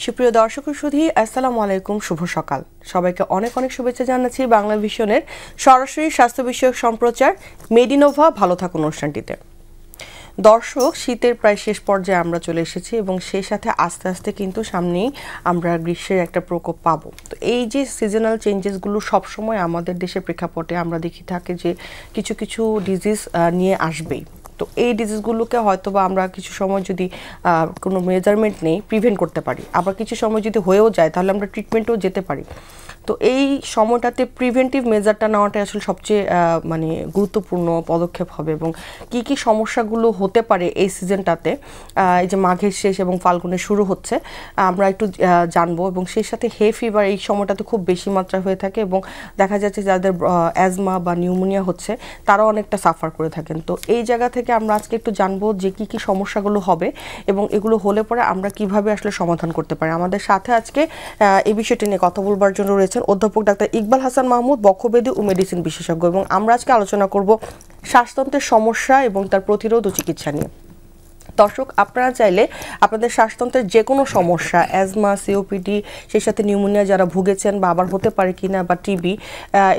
সুপ্রিয় দর্শক ও সুধী, আসসালামু আলাইকুম, শুভ সকাল। সবাইকে অনেক অনেক শুভেচ্ছা জানাচ্ছি বাংলা ভিশনের সরাসরি স্বাস্থ্য বিষয়ক সম্প্রচার মেডিনোভা ভালো থাকুন অনুষ্ঠানটিতে। দর্শক, শীতের প্রায় শেষ পর্যায়ে আমরা চলে এসেছি এবং সেই সাথে আস্তে আস্তে কিন্তু সামনেই আমরা গ্রীষ্মের একটা প্রকোপ পাবো। তো এই যে সিজনাল চেঞ্জেসগুলো সবসময় আমাদের দেশের প্রেক্ষাপটে আমরা দেখি থাকে যে কিছু কিছু ডিজিজ নিয়ে আসবেই। তো এই ডিজিজগুলোকে হয়তো বা আমরা কিছু সময় যদি কোনো মেজারমেন্ট নেই প্রিভেন্ট করতে পারি, আবার কিছু সময় যদি হয়েও যায় তাহলে আমরা ট্রিটমেন্টেও যেতে পারি। তো এই সময়টাতে প্রিভেন্টিভ মেজারটা নেওয়াটাই আসলে সবচেয়ে মানে গুরুত্বপূর্ণ পদক্ষেপ হবে। এবং কি কি সমস্যাগুলো হতে পারে এই সিজনটাতে, এই যে মাঘের শেষ এবং ফাল্গুনের শুরু হচ্ছে, আমরা একটু জানবো। এবং সেই সাথে হে ফিভার এই সময়টাতে খুব বেশি মাত্রায় হয়ে থাকে এবং দেখা যাচ্ছে যাদের অ্যাজমা বা নিউমোনিয়া হচ্ছে তারাও অনেকটা সাফার করে থাকেন। তো এই জায়গা থেকে আমরা আজকে একটু জানবো যে কি কি সমস্যাগুলো হবে এবং এগুলো হলে পরে আমরা কিভাবে আসলে সমাধান করতে পারি। আমাদের সাথে আজকে এই বিষয়টি নিয়ে কথা বলবার জন্য রয়েছেন অধ্যাপক ডাক্তার ইকবাল হাসান মাহমুদ, বক্ষব্যাধি ও মেডিসিন বিশেষজ্ঞ। এবং আমরা আজকে আলোচনা করব শ্বাসতন্ত্রের সমস্যা এবং তার প্রতিরোধ ও চিকিৎসা নিয়ে। দর্শক, আপনারা চাইলে আপনাদের শ্বাসতন্ত্রের যে কোনো সমস্যা, অ্যাজমা, সিওপিডি, সেই সাথে নিউমোনিয়া যারা ভুগেছেন বা আবার হতে পারে কিনা, বা টিবি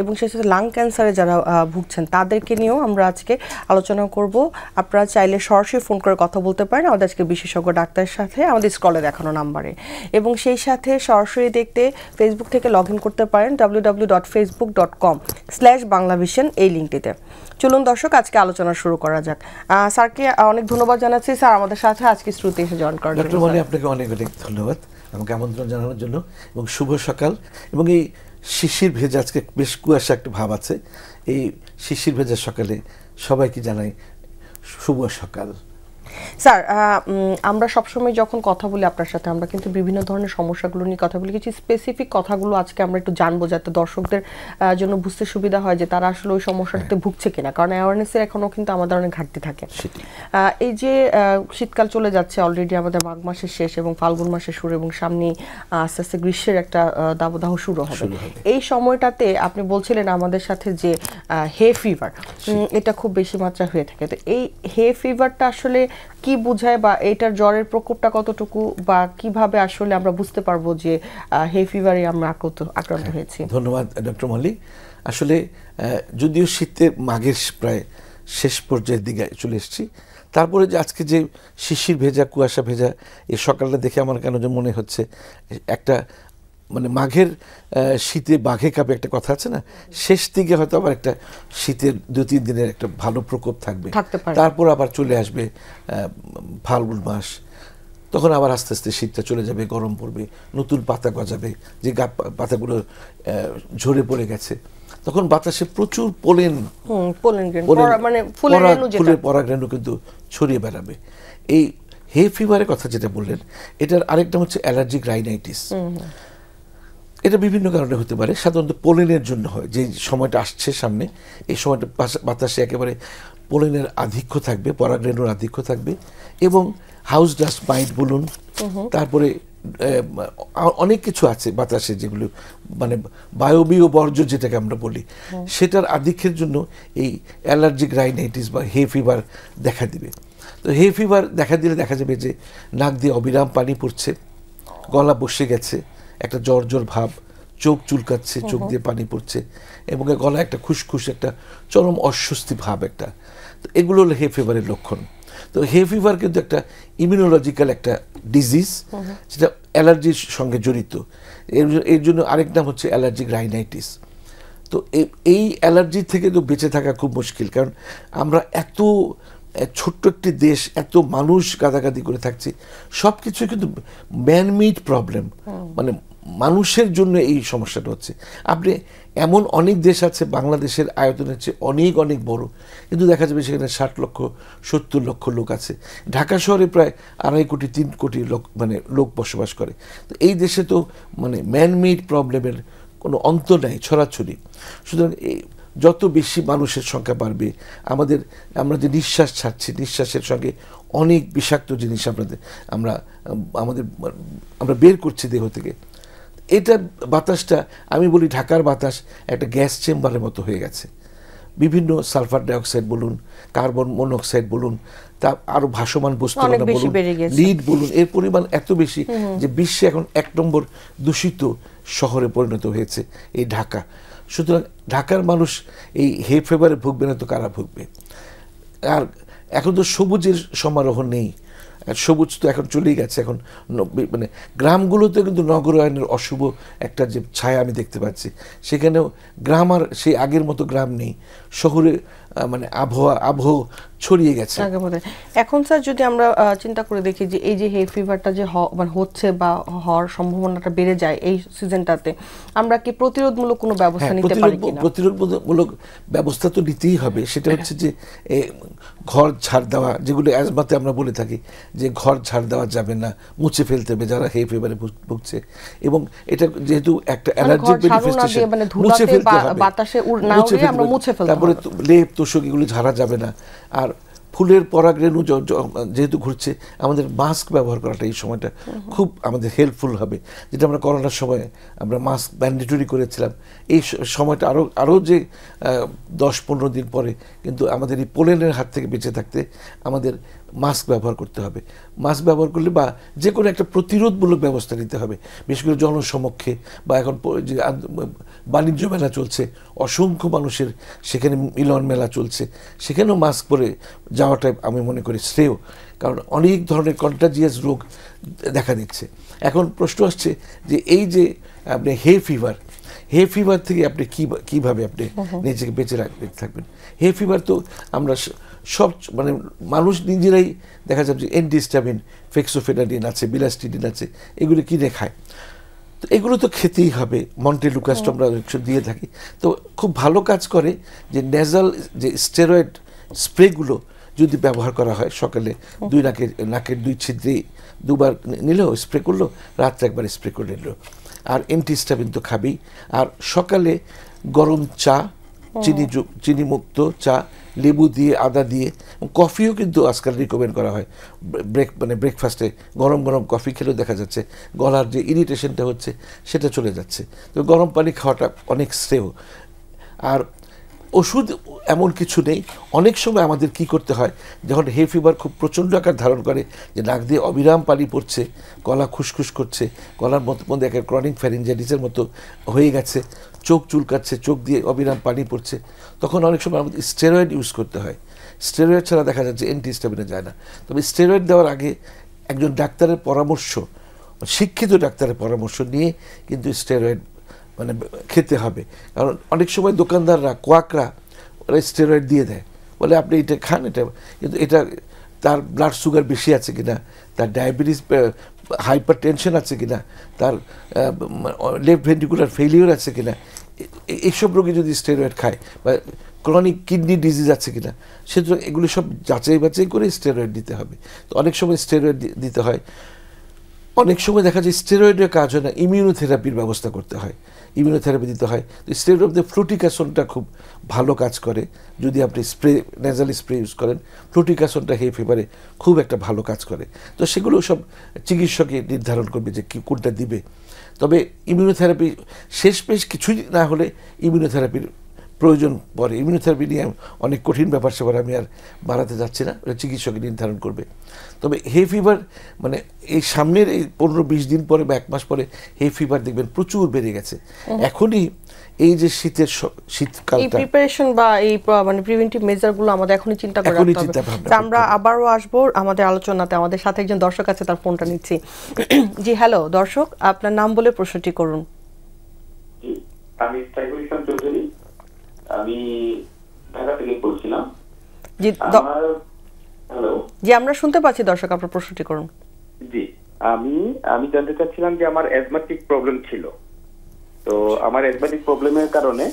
এবং সেই সাথে লাং ক্যান্সারে যারা ভুগছেন তাদেরকে নিয়েও আমরা আজকে আলোচনা করব। আপনারা চাইলে সরাসরি ফোন করে কথা বলতে পারেন আমাদের আজকে বিশেষজ্ঞ ডাক্তারের সাথে আমাদের স্ক্রলে দেখানো নাম্বারে। এবং সেই সাথে সরাসরি দেখতে ফেসবুক থেকে লগ ইন করতে পারেন www.facebook.com/banglavision এই লিঙ্কটিতে। চলুন দর্শক, আজকে আলোচনা শুরু করা যাক। স্যারকে অনেক ধন্যবাদ জানাচ্ছি স্যার আমাদের সাথে আজকে শ্রুতি এসে জয়েন করার জন্য। ডক্টর মনি, আপনাকে অনেক অনেক ধন্যবাদ আমাকে আমন্ত্রণ জানানোর জন্য এবং শুভ সকাল। এবং এই শিশির ভেজা, আজকে বেশ কুয়াশা একটা ভাব আছে, এই শিশির ভেজা সকালে সবাইকে জানাই শুভ সকাল। স্যার, আমরা সবসময় যখন কথা বলি আপনার সাথে আমরা কিন্তু বিভিন্ন ধরনের সমস্যাগুলো নিয়ে কথা বলি। কিছু স্পেসিফিক কথাগুলো আজকে আমরা একটু জানবো যাতে দর্শকদের জন্য বুঝতে সুবিধা হয় যে তারা আসলে ওই সমস্যাটাতে ভুগছে কিনা, কারণ অ্যাওয়ারনেসের এখনও কিন্তু আমাদের অনেক ঘাটতি থাকে। এই যে শীতকাল চলে যাচ্ছে, অলরেডি আমাদের মাঘ মাসের শেষ এবং ফাল্গুন মাসের শুরু এবং সামনে আস্তে আস্তে গ্রীষ্মের একটা দাবদাহ শুরু হবে। এই সময়টাতে আপনি বলছিলেন আমাদের সাথে যে হে ফিভার এটা খুব বেশি মাত্রা হয়ে থাকে। তো এই হে ফিভারটা আসলে কি বোঝায় বা এটার জ্বরের প্রকোপটা কতটুকু, বা কিভাবে আসলে আমরা বুঝতে পারবো যে হে ফিভারে আমরা আক্রান্ত হয়েছি? ধন্যবাদ ডক্টর মল্লিক। আসলে যদিও শীতের মাঘের প্রায় শেষ পর্যায়ের দিকে চলে এসেছি, তারপরে যে আজকে যে শিশির ভেজা, কুয়াশা ভেজা এই সকালটা দেখে আমার কেন যে মনে হচ্ছে একটা মানে মাঘের শীতে বাঘে কাপে একটা কথা আছে না, শেষ দিকে হয়তো আবার একটা শীতের 2-3 দিনের একটা ভালো প্রকোপ থাকবে, তারপর আবার চলে আসবে ফাল্গুন মাস, তখন আবার আস্তে আস্তে শীতটা চলে যাবে, গরম পড়বে, নতুন পাতা গজাবে, যে পাতাগুলো ঝরে পড়ে গেছে, তখন বাতাসে প্রচুর ফুলের পরাগরেণু কিন্তু ছড়িয়ে বেড়াবে। এই হে ফিভারের কথা যেটা বললেন, এটার আরেকটা হচ্ছে অ্যালার্জিক রাইনাইটিস। এটা বিভিন্ন কারণে হতে পারে, সাধারণত পোলেনের জন্য হয়। যে সময়টা আসছে সামনে, এই সময়টা বাতাসে একেবারে পোলেনের আধিক্য থাকবে, পরাগরেণুর আধিক্য থাকবে, এবং হাউস ডাস্ট মাইট বলুন, তারপরে অনেক কিছু আছে বাতাসে যেগুলো মানে বায়বীয় বর্জ্য যেটাকে আমরা বলি, সেটার আধিক্যের জন্য এই অ্যালার্জিক রাইনাইটিস বা হে ফিভার দেখা দিবে। তো হে ফিভার দেখা দিলে দেখা যাবে যে নাক দিয়ে অবিরাম পানি পড়ছে, গলা বসে গেছে, একটা জ্বর জ্বর ভাব, চোখ চুলকাচ্ছে, চোখ দিয়ে পানি পড়ছে, এবং গলা একটা খুশখুশ একটা চরম অস্বস্তি ভাব একটা। তো এগুলো হলো হে ফিভারের লক্ষণ। তো হে ফিভার কিন্তু একটা ইমিউনোলজিক্যাল একটা ডিজিজ, যেটা অ্যালার্জির সঙ্গে জড়িত। এর জন্য আরেক নাম হচ্ছে অ্যালার্জিক রাইনাইটিস। তো এই অ্যালার্জি থেকে তো বেঁচে থাকা খুব মুশকিল, কারণ আমরা এত ছোট্ট একটি দেশ, এত মানুষ গাদাগাদি করে থাকছি, সব কিছু কিন্তু ম্যানমেড প্রবলেম, মানে মানুষের জন্য এই সমস্যাটা হচ্ছে। আপনি এমন অনেক দেশ আছে বাংলাদেশের আয়তনের চেয়ে অনেক অনেক বড়, কিন্তু দেখা যাবে সেখানে 60 লক্ষ 70 লক্ষ লোক আছে। ঢাকা শহরে প্রায় 2.5 কোটি 3 কোটি লোক বসবাস করে। তো এই দেশে তো মানে ম্যানমেড প্রবলেমের কোনো অন্ত নাই, ছড়াছড়ি। সুতরাং যত বেশি মানুষের সংখ্যা বাড়বে, আমরা যে নিঃশ্বাস ছাড়ছি, নিঃশ্বাসের সঙ্গে অনেক বিষাক্ত জিনিস আমরা বের করছি দেহ থেকে। এটা বাতাসটা, আমি বলি ঢাকার বাতাস একটা গ্যাস চেম্বারের মতো হয়ে গেছে। বিভিন্ন সালফার ডাইঅক্সাইড বলুন, কার্বন মনোক্সাইড বলুন, তা আরো ভাসমান বস্তু বলুন, লিড বলুন, এর পরিমাণ এত বেশি যে বিশ্বে এখন 1 নম্বর দূষিত শহরে পরিণত হয়েছে এই ঢাকা। সুতরাং ঢাকার মানুষ এই হে ফিভারে ভুগবে না তো কারা ভুগবে? আর এখন তো সবুজের সমারোহ নেই, সবুজ তো এখন চলেই গেছে। এখন মানে গ্রামগুলোতে কিন্তু নগরায়নের অশুভ একটা যে ছায়া আমি দেখতে পাচ্ছি, সেখানেও গ্রাম আর সেই আগের মতো গ্রাম নেই, শহরে মানে আবহ ছড়িয়ে গেছে একেবারে। এখন স্যার যদি আমরা চিন্তা করে দেখি যে এই যে হে ফিভারটা যে মানে হচ্ছে বা হওয়ার সম্ভাবনাটা বেড়ে যায় এই সিজনটাতে, আমরা কি প্রতিরোধমূলক কোনো ব্যবস্থা নিতে পারি কিনা? প্রতিরোধমূলক ব্যবস্থা তো নিতেই হবে। সেটা হচ্ছে যে ঘর ঝাড় দেওয়া, যেগুলো অ্যাজমাতে আমরা বলে থাকি যে ঘর ঝাড় দেওয়া যাবে না, মুছে ফেলতে হবে যারা হে ফিভারে ভুগছে। এবং এটা যেহেতু একটা অ্যালার্জিক ম্যানিফেস্টেশন, মুছে ফেলতে হবে, বাতাসে না উড়িয়ে আমরা মুছে ফেলতে হবে। তারপরে লেপ তোষক এগুলো ঝাড়া যাবে না। আর ফুলের পরাগরেণু যেহেতু ঘুরছে, আমাদের মাস্ক ব্যবহার করাটা এই সময়টা খুব আমাদের হেল্পফুল হবে। যেটা আমরা করোনার সময় আমরা মাস্ক ম্যান্ডেটরি করেছিলাম, এই সময়টা আরও যে 10-15 দিন পরে কিন্তু আমাদের এই পোলেনের হাত থেকে বেঁচে থাকতে আমাদের মাস্ক ব্যবহার করতে হবে। মাস্ক ব্যবহার করলে বা যে কোনো একটা প্রতিরোধমূলক ব্যবস্থা নিতে হবে, বিশেষ করে জনসমক্ষে বা এখন যে বাণিজ্য মেলা চলছে, অসংখ্য মানুষের সেখানে মিলন মেলা চলছে, সেখানেও মাস্ক পরে যাওয়াটাই আমি মনে করি শ্রেয়। কারণ অনেক ধরনের কন্টাজিয়াস রোগ দেখা দিচ্ছে। এখন প্রশ্ন আসছে যে এই যে আপনি হে ফিভার থেকে আপনি কীভাবে আপনি নিজেকে বেঁচে থাকবেন? হে ফিভার তো আমরা সব মানে মানুষ নিজেরাই দেখা যাচ্ছে এন্টিহিস্টামিন, ফেক্সোফেনাডিন আছে, বিলাস্টিডিন আছে, এগুলো কিনে খায়। তো এগুলো তো খেতেই হবে, মন্টেলুকাস্ট আমরা দিয়ে থাকি। তো খুব ভালো কাজ করে যে নেজাল যে স্টেরয়েড স্প্রেগুলো যদি ব্যবহার করা হয়, সকালে নাকের 2 ছিদ্রে 2বার নিলেও স্প্রে করলো, রাত্রে একবার স্প্রে করে নিল। আর অ্যান্টিহিস্টামিন তো খাবেই। আর সকালে গরম চা, চিনি মুক্ত চা, লেবু দিয়ে, আদা দিয়ে, কফিও কিন্তু আজকাল রিকমেন্ড করা হয়। ব্রেকফাস্টে গরম কফি খেলেও দেখা যাচ্ছে গলার যে ইরিটেশনটা হচ্ছে সেটা চলে যাচ্ছে। তো গরম পানি খাওয়াটা অনেক শ্রেয়। আর ওষুধ এমন কিছু নেই। অনেক সময় আমাদের কি করতে হয়, যখন হে ফিভার খুব প্রচণ্ড আকার ধারণ করে, যে নাক দিয়ে অবিরাম পানি পড়ছে, গলা খুসখুস করছে, গলার মধ্যে একটা ক্রনিক ফ্যারিঞ্জাইটিসের মতো হয়ে গেছে, চোখ চুলকাচ্ছে, চোখ দিয়ে অবিরাম পানি পড়ছে, তখন অনেক সময় আমাদের স্টেরয়েড ইউজ করতে হয়। স্টেরয়েড ছাড়া দেখা যাচ্ছে অ্যান্টিহিস্টামিনে যায় না। তবে স্টেরয়েড দেওয়ার আগে একজন ডাক্তারের পরামর্শ, শিক্ষিত ডাক্তারের পরামর্শ নিয়ে কিন্তু স্টেরয়েড মানে খেতে হবে। কারণ অনেক সময় দোকানদাররা, কোয়াকরা, ওরা স্টেরয়েড দিয়ে দেয়, বলে আপনি এটা খান, এটা কিন্তু এটা তার ব্লাড সুগার বেশি আছে কিনা, তার ডায়াবেটিস, হাইপার টেনশন আছে কিনা, তার লেফট ভেন্ট্রিকুলার ফেলিওর আছে কিনা, এইসব রোগী যদি স্টেরয়েড খায়, বা ক্রনিক কিডনি ডিজিজ আছে কিনা, সুতরাং এগুলি সব যাচাই বাছাই করে স্টেরয়েড দিতে হবে। তো অনেক সময় স্টেরয়েড দিতে হয়। অনেক সময় দেখা যায় স্টেরয়েডের কাজ হয় না, ইমিউনোথেরাপির ব্যবস্থা করতে হয়, ইমিউনোথেরাপি দিতে হয়। তো স্টেরয়েড অফ দ্য ফ্লুটিকাসনটা খুব ভালো কাজ করে যদি আপনি নেজাল স্প্রে ইউজ করেন। ফ্লুটিকাসনটা হে ফিভারে খুব একটা ভালো কাজ করে। তো সেগুলো সব চিকিৎসকই নির্ধারণ করবে যে কোনটা দিবে। তবে ইমিউনোথেরাপি শেষমেশ কিছুই না হলে ইমিউনোথেরাপির প্রয়োজন পড়ে। ইমিউনোথেরাপি নিয়ে অনেক কঠিন ব্যাপার সেবার আমি আর বাড়াতে যাচ্ছি না, ওটা চিকিৎসকই নির্ধারণ করবে। তবে হে ফিভার মানে এই সামনের এই 15-20 দিন পরে বা 1 মাস পরে হে ফিভার দেখবেন প্রচুর বেড়ে গেছে। এখনই এই যে শীতকালটা, প্রিপারেশন বা এই মানে প্রিভেন্টিভ মেজারগুলো আমাদের এখনই চিন্তা করে রাখতে হবে। আমরা আবারও আসবো আমাদের আলোচনাতে। আমাদের সাথে একজন দর্শক আছে, তার ফোনটা নিচ্ছি। জি হ্যালো দর্শক, আপনার নাম বলে প্রশ্নটি করুন। আমি সাইফুল ইসলাম চৌধুরী, আমি ঢাকা থেকে বলছিলাম। জি হ্যালো, জি আমরা শুনতে পাচ্ছি দর্শক, আপনার প্রশ্নটি করুন। জি আমি জানতে চাচ্ছিলাম যে আমার অ্যাজমাটিক প্রবলেম ছিল, তো আমার অ্যাজমাটিক প্রবলেমের কারণে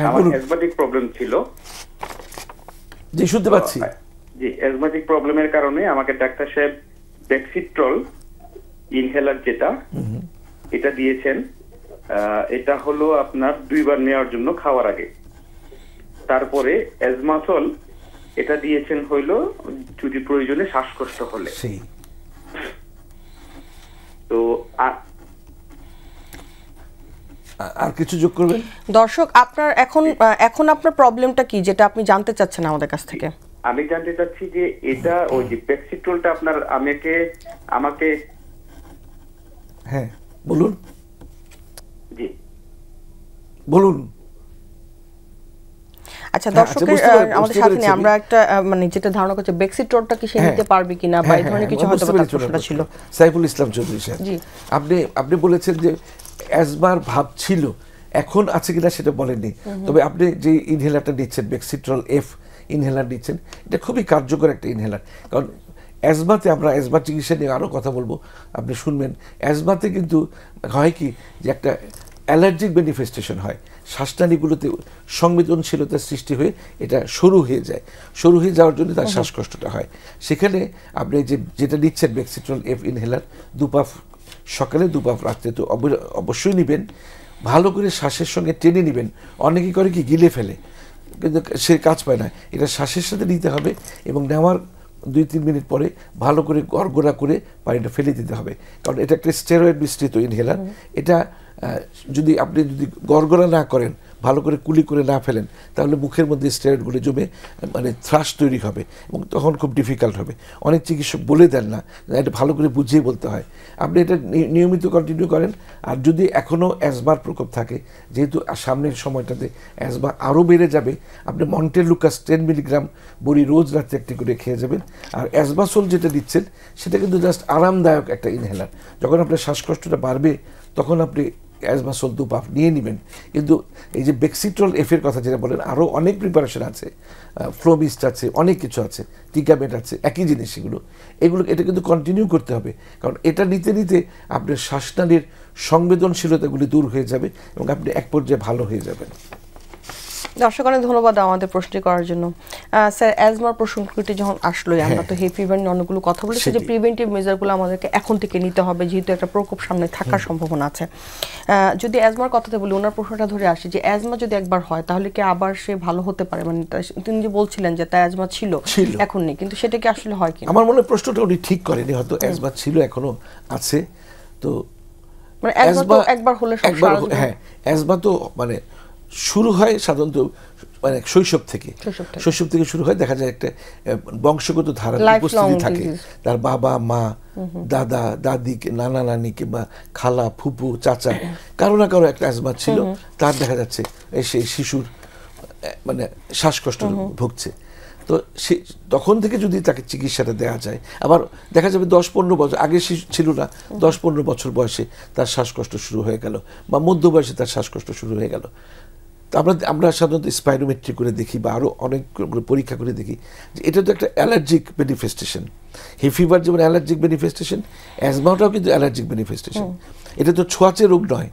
আমার অ্যাজমাটিক প্রবলেম ছিল। জি শুনতে পাচ্ছি। জি, অ্যাজমাটিক প্রবলেমের কারণে আমাকে ডাক্তার সাহেব ডেক্সিট্রল ইনহেলার যেটা এটা দিয়েছেন। এটা হলো আপনার 2 বার নেওয়ার জন্য খাওয়ার আগে। তারপরে অ্যাজমাসল এটা দিয়েছেন হইলো যদি প্রয়োজনে শ্বাসকষ্ট হলে। তো আর কিছু যোগ করবেন? দর্শক আপনার এখন আপনার প্রবলেমটা কি, যেটা আপনি জানতে চাচ্ছেন আমাদের কাছ থেকে? আমি জানতে চাচ্ছি যে এটা ওই যে পেক্সিট্রলটা আপনার আমাকে হ্যাঁ বলুন, জি আচ্ছা বলুন। দর্শকের আমাদের বুঝতে সাথে পেরেছি আমরা একটা মানে যেটা ধারণা করছে বেক্সিট্রলটা কি সে নিতে পারবে কিনা বা এই ধরনের কিছু হয়তো তার প্রশ্নটা ছিল। সাইফুল ইসলাম চৌধুরী সাহেব, আপনি বলেছেন যে অ্যাজমার ভাব ছিল, এখন আছে কিনা সেটা বলেননি, তবে আপনি যে ইনহেলারটা নিচ্ছেন বেক্সিট্রল এফ ইনহেলার নিচ্ছেন, এটা খুবই কার্যকর একটা ইনহেলার। কারণ অ্যাজমাতে আমরা অ্যাজমা চিকিৎসা নিয়ে আরও কথা বলবো, আপনি শুনবেন। অ্যাজমাতে কিন্তু হয় কি যে একটা অ্যালার্জিক ম্যানিফেস্টেশন হয়, শ্বাসনালীগুলোতে সংবেদনশীলতার সৃষ্টি হয়ে এটা সরু হয়ে যায়, সরু হয়ে যাওয়ার জন্য তার শ্বাসকষ্টটা হয়। সেখানে আপনি যেটা নিচ্ছেন বেক্সিট্রল এফ ইনহেলার, 2 পাফ সকালে 2 পাফ রাত্রে, তো অবশ্যই নেবেন, ভালো করে শ্বাসের সঙ্গে টেনে নেবেন। অনেকেই করে কি গিলে ফেলে, কিন্তু সে কাজ পায় না। এটা শ্বাসের সাথে নিতে হবে এবং নেওয়ার 2-3 মিনিট পরে ভালো করে গড়গড়া করে পানিটা ফেলে দিতে হবে, কারণ এটা একটা স্টেরয়েড মিশ্রিত ইনহেলার। এটা আপনি যদি গড়গড়া না করেন, ভালো করে কুলি করে না ফেলেন, তাহলে মুখের মধ্যে স্টেরয়েডগুলো জমে মানে থ্রাশ তৈরি হবে এবং তখন খুব ডিফিকাল্ট হবে। অনেক চিকিৎসক বলে দেন না, এটা ভালো করে বুঝিয়ে বলতে হয়। আপনি এটা নিয়মিত কন্টিনিউ করেন। আর যদি এখনও অ্যাজমার প্রকোপ থাকে, যেহেতু সামনের সময়টাতে অ্যাজমা আরও বেড়ে যাবে, আপনি মন্টেলুকাস 10 মিলিগ্রাম বড়ি রোজ রাত্রে একটি করে খেয়ে যাবেন। আর অ্যাজমাসোল যেটা দিচ্ছেন সেটা কিন্তু জাস্ট আরামদায়ক একটা ইনহেলার। যখন আপনার শ্বাসকষ্টটা বাড়বে তখন আপনি অ্যাজমাসোল 2 পাফ নিয়ে নেবেন। কিন্তু এই যে বেক্সিট্রল এফের কথা যেটা বলেন, আরও অনেক প্রিপারেশন আছে, ফ্লোমিস্ট আছে, অনেক কিছু আছে, টিকামেট আছে, একই জিনিস এটা কিন্তু কন্টিনিউ করতে হবে। কারণ এটা নিতে নিতে আপনার শ্বাসনালীর সংবেদনশীলতাগুলি দূর হয়ে যাবে এবং আপনি এক পর্যায়ে ভালো হয়ে যাবেন। দর্শক অনেক ধন্যবাদ আমাদের প্রশ্নটি করার জন্য। স্যার, অ্যাজমার প্রসঙ্গটি যখন আসলোই, আমরা তো হে ফিভার নিয়ে অনেকগুলো কথা বলেছি যে প্রিভেন্টিভ মেজারগুলো আমাদেরকে এখন থেকে নিতে হবে, যেহেতু একটা প্রকোপ সামনে থাকার সম্ভাবনা আছে। যদি অ্যাজমার কথাতে বলি, ওনার প্রশ্নটা ধরে আসি যে অ্যাজমা যদি একবার হয় তাহলে কি আবার সে ভালো হতে পারে? মানে তিনি যে বলছিলেন যে তার অ্যাজমা ছিল এখন নেই, কিন্তু সেটা কি আসলে হয় কি? আমার মনে হয় প্রশ্নটা উনি ঠিক করেনি, হয়তো অ্যাজমা ছিল এখনো আছে। তো মানে অ্যাজমা একবার হলে হ্যাঁ, অ্যাজমা তো মানে শুরু হয় সাধারণত মানে শৈশব থেকে শুরু হয়। দেখা যায় একটা বংশগত ধারার উপস্থিতি থাকে, তার বাবা মা, দাদা দাদি, নানা নানি কিংবা খালা ফুপু চাচা, কারো না কারো একটা অ্যাজমা ছিল, তার দেখা যাচ্ছে সেই শিশুর মানে শ্বাসকষ্ট ভুগছে। তো সে তখন থেকে যদি তাকে চিকিৎসাটা দেওয়া যায়, আবার দেখা যাবে 10-15 বছর আগে ছিল না, 10-15 বছর বয়সে তার শ্বাসকষ্ট শুরু হয়ে গেল, বা মধ্য বয়সে তার শ্বাসকষ্ট শুরু হয়ে গেল। তো আমরা সাধারণত স্পাইরোমেট্রি করে দেখি বা আরও অনেকগুলো পরীক্ষা করে দেখি যে এটা তো একটা অ্যালার্জিক ম্যানিফেস্টেশন। হে ফিভার যেমন অ্যালার্জিক ম্যানিফেস্টেশন, অ্যাজমাটাও কিন্তু অ্যালার্জিক ম্যানিফেস্টেশন। এটা তো ছোঁয়াচে রোগ নয়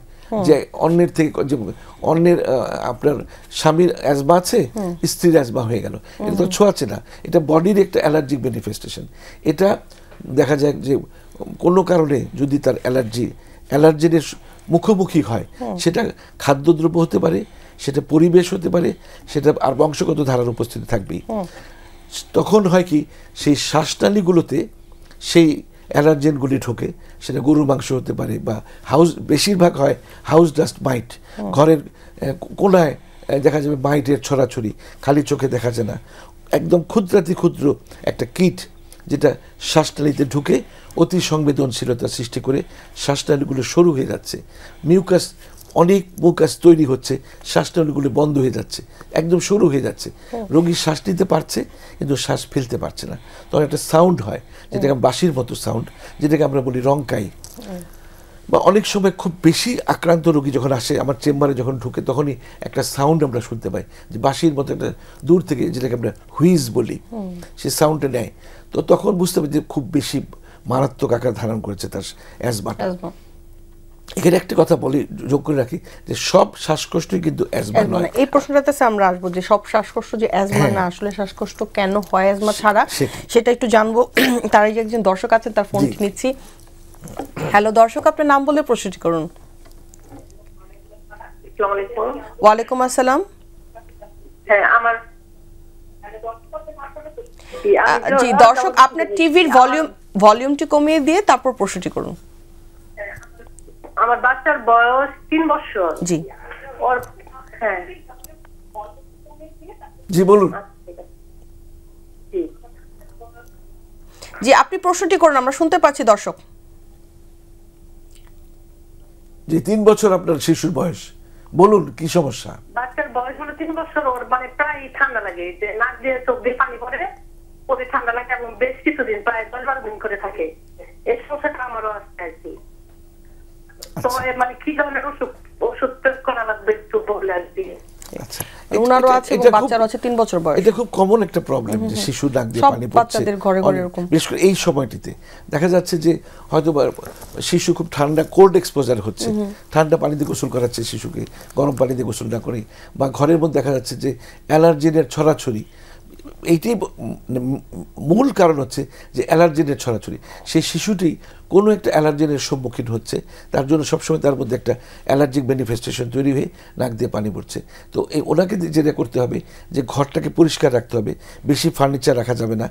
যে অন্যের থেকে, অন্যের আপনার স্বামীর অ্যাজমা আছে, স্ত্রীর অ্যাজমা হয়ে গেল, এটা তো ছোঁয়াচে না, এটা বডির একটা অ্যালার্জিক ম্যানিফেস্টেশন। এটা দেখা যায় যে কোনো কারণে যদি তার অ্যালার্জির মুখোমুখি হয়, সেটা খাদ্যদ্রব্য হতে পারে, সেটা পরিবেশ হতে পারে, সেটা আর বংশগত ধারার উপস্থিতি থাকবেই। তখন হয় কি, সেই শ্বাসনালীগুলোতে সেই অ্যালার্জেনগুলি ঢোকে, সেটা গরুর মাংস হতে পারে বা বেশিরভাগ হয় হাউস ডাস্ট মাইট। ঘরের কোনায় দেখা যাবে মাইটের ছড়াছড়ি, খালি চোখে দেখা যায় না, একদম ক্ষুদ্রাতি ক্ষুদ্র একটা কীট যেটা শ্বাসনালীতে ঢুকে অতি সংবেদনশীলতা সৃষ্টি করে শ্বাসনালীগুলো সরু হয়ে যাচ্ছে, অনেক মুকাস তৈরি হচ্ছে, শ্বাসনালীগুলো বন্ধ হয়ে যাচ্ছে, একদম সরু হয়ে যাচ্ছে। রোগী শ্বাস নিতে পারছে কিন্তু শ্বাস ফেলতে পারছে না। তখন একটা সাউন্ড হয়, যেটাকে বাঁশির মতো সাউন্ড, যেটাকে আমরা বলি রংকাই। বা অনেক সময় খুব বেশি আক্রান্ত রোগী যখন আসে আমার চেম্বারে, যখন ঢুকে, তখনই একটা সাউন্ড আমরা শুনতে পাই, যে বাঁশির মতো একটা দূর থেকে, যেটাকে আমরা হুইজ বলি, সে সাউন্ডটা নেয়। তো তখন বুঝতে হবে যে খুব বেশি মারাত্মক আকার ধারণ করেছে তার অ্যাজমাটা। এখানে একটা কথা বলি, যোগ করে রাখি, যে সব শ্বাসকষ্টই কিন্তু অ্যাজমা নয়। এই প্রশ্নটাতে আমরা আসবো যে সব শ্বাসকষ্ট যে অ্যাজমা না, আসলে শ্বাসকষ্ট কেন হয় অ্যাজমা ছাড়া, সেটা একটু জানবো। তার আগে একজন দর্শক আছেন, তার ফোনটি নিচ্ছি। হ্যালো দর্শক, আপনার নাম বলে প্রশ্নটি করুন। ওয়ালাইকুম আসসালাম। জি দর্শক, আপনার টিভির ভলিউমটি কমিয়ে দিয়ে তারপর প্রশ্নটি করুন। আমার বাচ্চার বয়স 3 বছর। জি ওর হ্যাঁ জি বলুন। জি জি আপনি প্রশ্নটি করুন, আমরা শুনতে পাচ্ছি দর্শক। যে 3 বছর আপনার শিশুর বয়স, বলুন কি সমস্যা? বাচ্চার বয়স হলো 3 বছর। ওর মানে প্রায় ঠান্ডা লাগে, যে নাক দিয়ে চোখ দিয়ে পানি পড়ে, ওরে ঠান্ডা লাগে এবং বেশ কিছুদিন প্রায় 10-12 দিন করে থাকে। এই সমস্যাটা আমারও আসছে আর কি। তো মানে কি ধরনের ওষুধ প্রয়োগ করা লাগবে একটু বলে আর কি। আচ্ছা, ওনারও আছে এবং বাচ্চারও আছে 3 বছর বয়স। এটা খুব কমন একটা প্রবলেম যে শিশু নাক দিয়ে পানি পড়ছে বাচ্চাদের ঘরে ঘরে এরকম। বিশেষ করে এই সময়টিতে দেখা যাচ্ছে যে হয়তো শিশু খুব ঠান্ডা কোল্ড এক্সপোজার হচ্ছে, ঠান্ডা পানিতে গোসল করাচ্ছে শিশুকে, গরম পানিতে গোসল না করে, বা ঘরের মধ্যে দেখা যাচ্ছে যে অ্যালার্জেনের ছড়াছড়ি। এইটাই মূল কারণ হচ্ছে যে অ্যালার্জেনের ছড়াছড়ি। সেই শিশুটি কোনো একটা অ্যালার্জেনের সম্মুখীন হচ্ছে, তার জন্য সবসময় তার মধ্যে একটা অ্যালার্জিক ম্যানিফেস্টেশন তৈরি হয়ে নাক দিয়ে পানি পড়ছে। তো ওনাকে যেটা করতে হবে যে ঘরটাকে পরিষ্কার রাখতে হবে, বেশি ফার্নিচার রাখা যাবে না,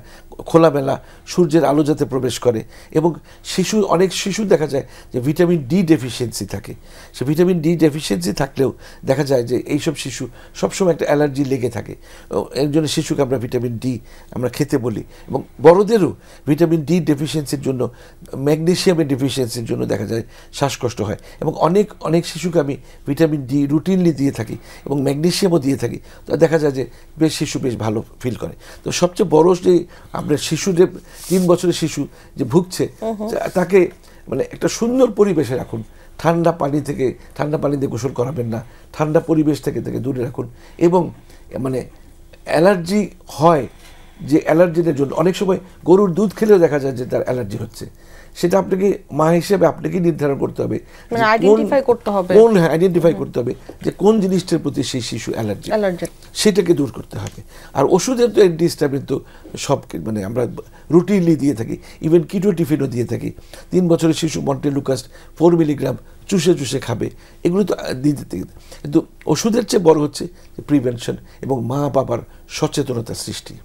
খোলামেলা সূর্যের আলো যাতে প্রবেশ করে। এবং অনেক শিশু দেখা যায় যে ভিটামিন ডি ডেফিসিয়েন্সি থাকে। সে ভিটামিন ডি ডেফিসিয়েন্সি থাকলেও দেখা যায় যে এইসব শিশু সবসময় একটা অ্যালার্জি লেগে থাকে। এর জন্য শিশুকে আমরা ভিটামিন ডি আমরা খেতে বলি। এবং বড়দেরও ভিটামিন ডি ডেফিসিয়েন্সির জন্য, ম্যাগনেসিয়ামের ডেফিসিয়েন্সির জন্য দেখা যায় শ্বাসকষ্ট হয়। এবং অনেক শিশুকে আমি ভিটামিন ডি রুটিনলি দিয়ে থাকি এবং ম্যাগনেসিয়ামও দিয়ে থাকি। তো দেখা যায় যে শিশু বেশ ভালো ফিল করে। তো সবচেয়ে বড় যে আমরা শিশু যে 3 বছরের শিশু যে ভুগছে, তাকে মানে একটা সুন্দর পরিবেশে রাখুন। ঠান্ডা পানিতে গোসল করাবেন না, ঠান্ডা পরিবেশ থেকে দূরে রাখুন। এবং মানে অ্যালার্জি হয় যে অ্যালার্জিদের জন্য অনেক সময় গরুর দুধ খেলেও দেখা যায় যে তার অ্যালার্জি হচ্ছে। সেটা আপনাকে মা হিসেবে আপনাকে নির্ধারণ করতে হবে, আইডেন্টিফাই করতে হবে যে কোন জিনিসটার প্রতি সেই শিশু অ্যালার্জি, সেটাকে দূর করতে হবে। আর ওষুধের তো অ্যান্টিহিস্টামিন তো সব মানে আমরা রুটিনলি দিয়ে থাকি, ইভেন কিটোটিফিনও দিয়ে থাকি। 3 বছরের শিশু মন্টেলুকাস্ট 4 মিলিগ্রাম চুষে খাবে, এগুলো তো দিতে। কিন্তু ওষুধের চেয়ে বড় হচ্ছে প্রিভেনশন এবং মা বাবার সচেতনতা সৃষ্টি।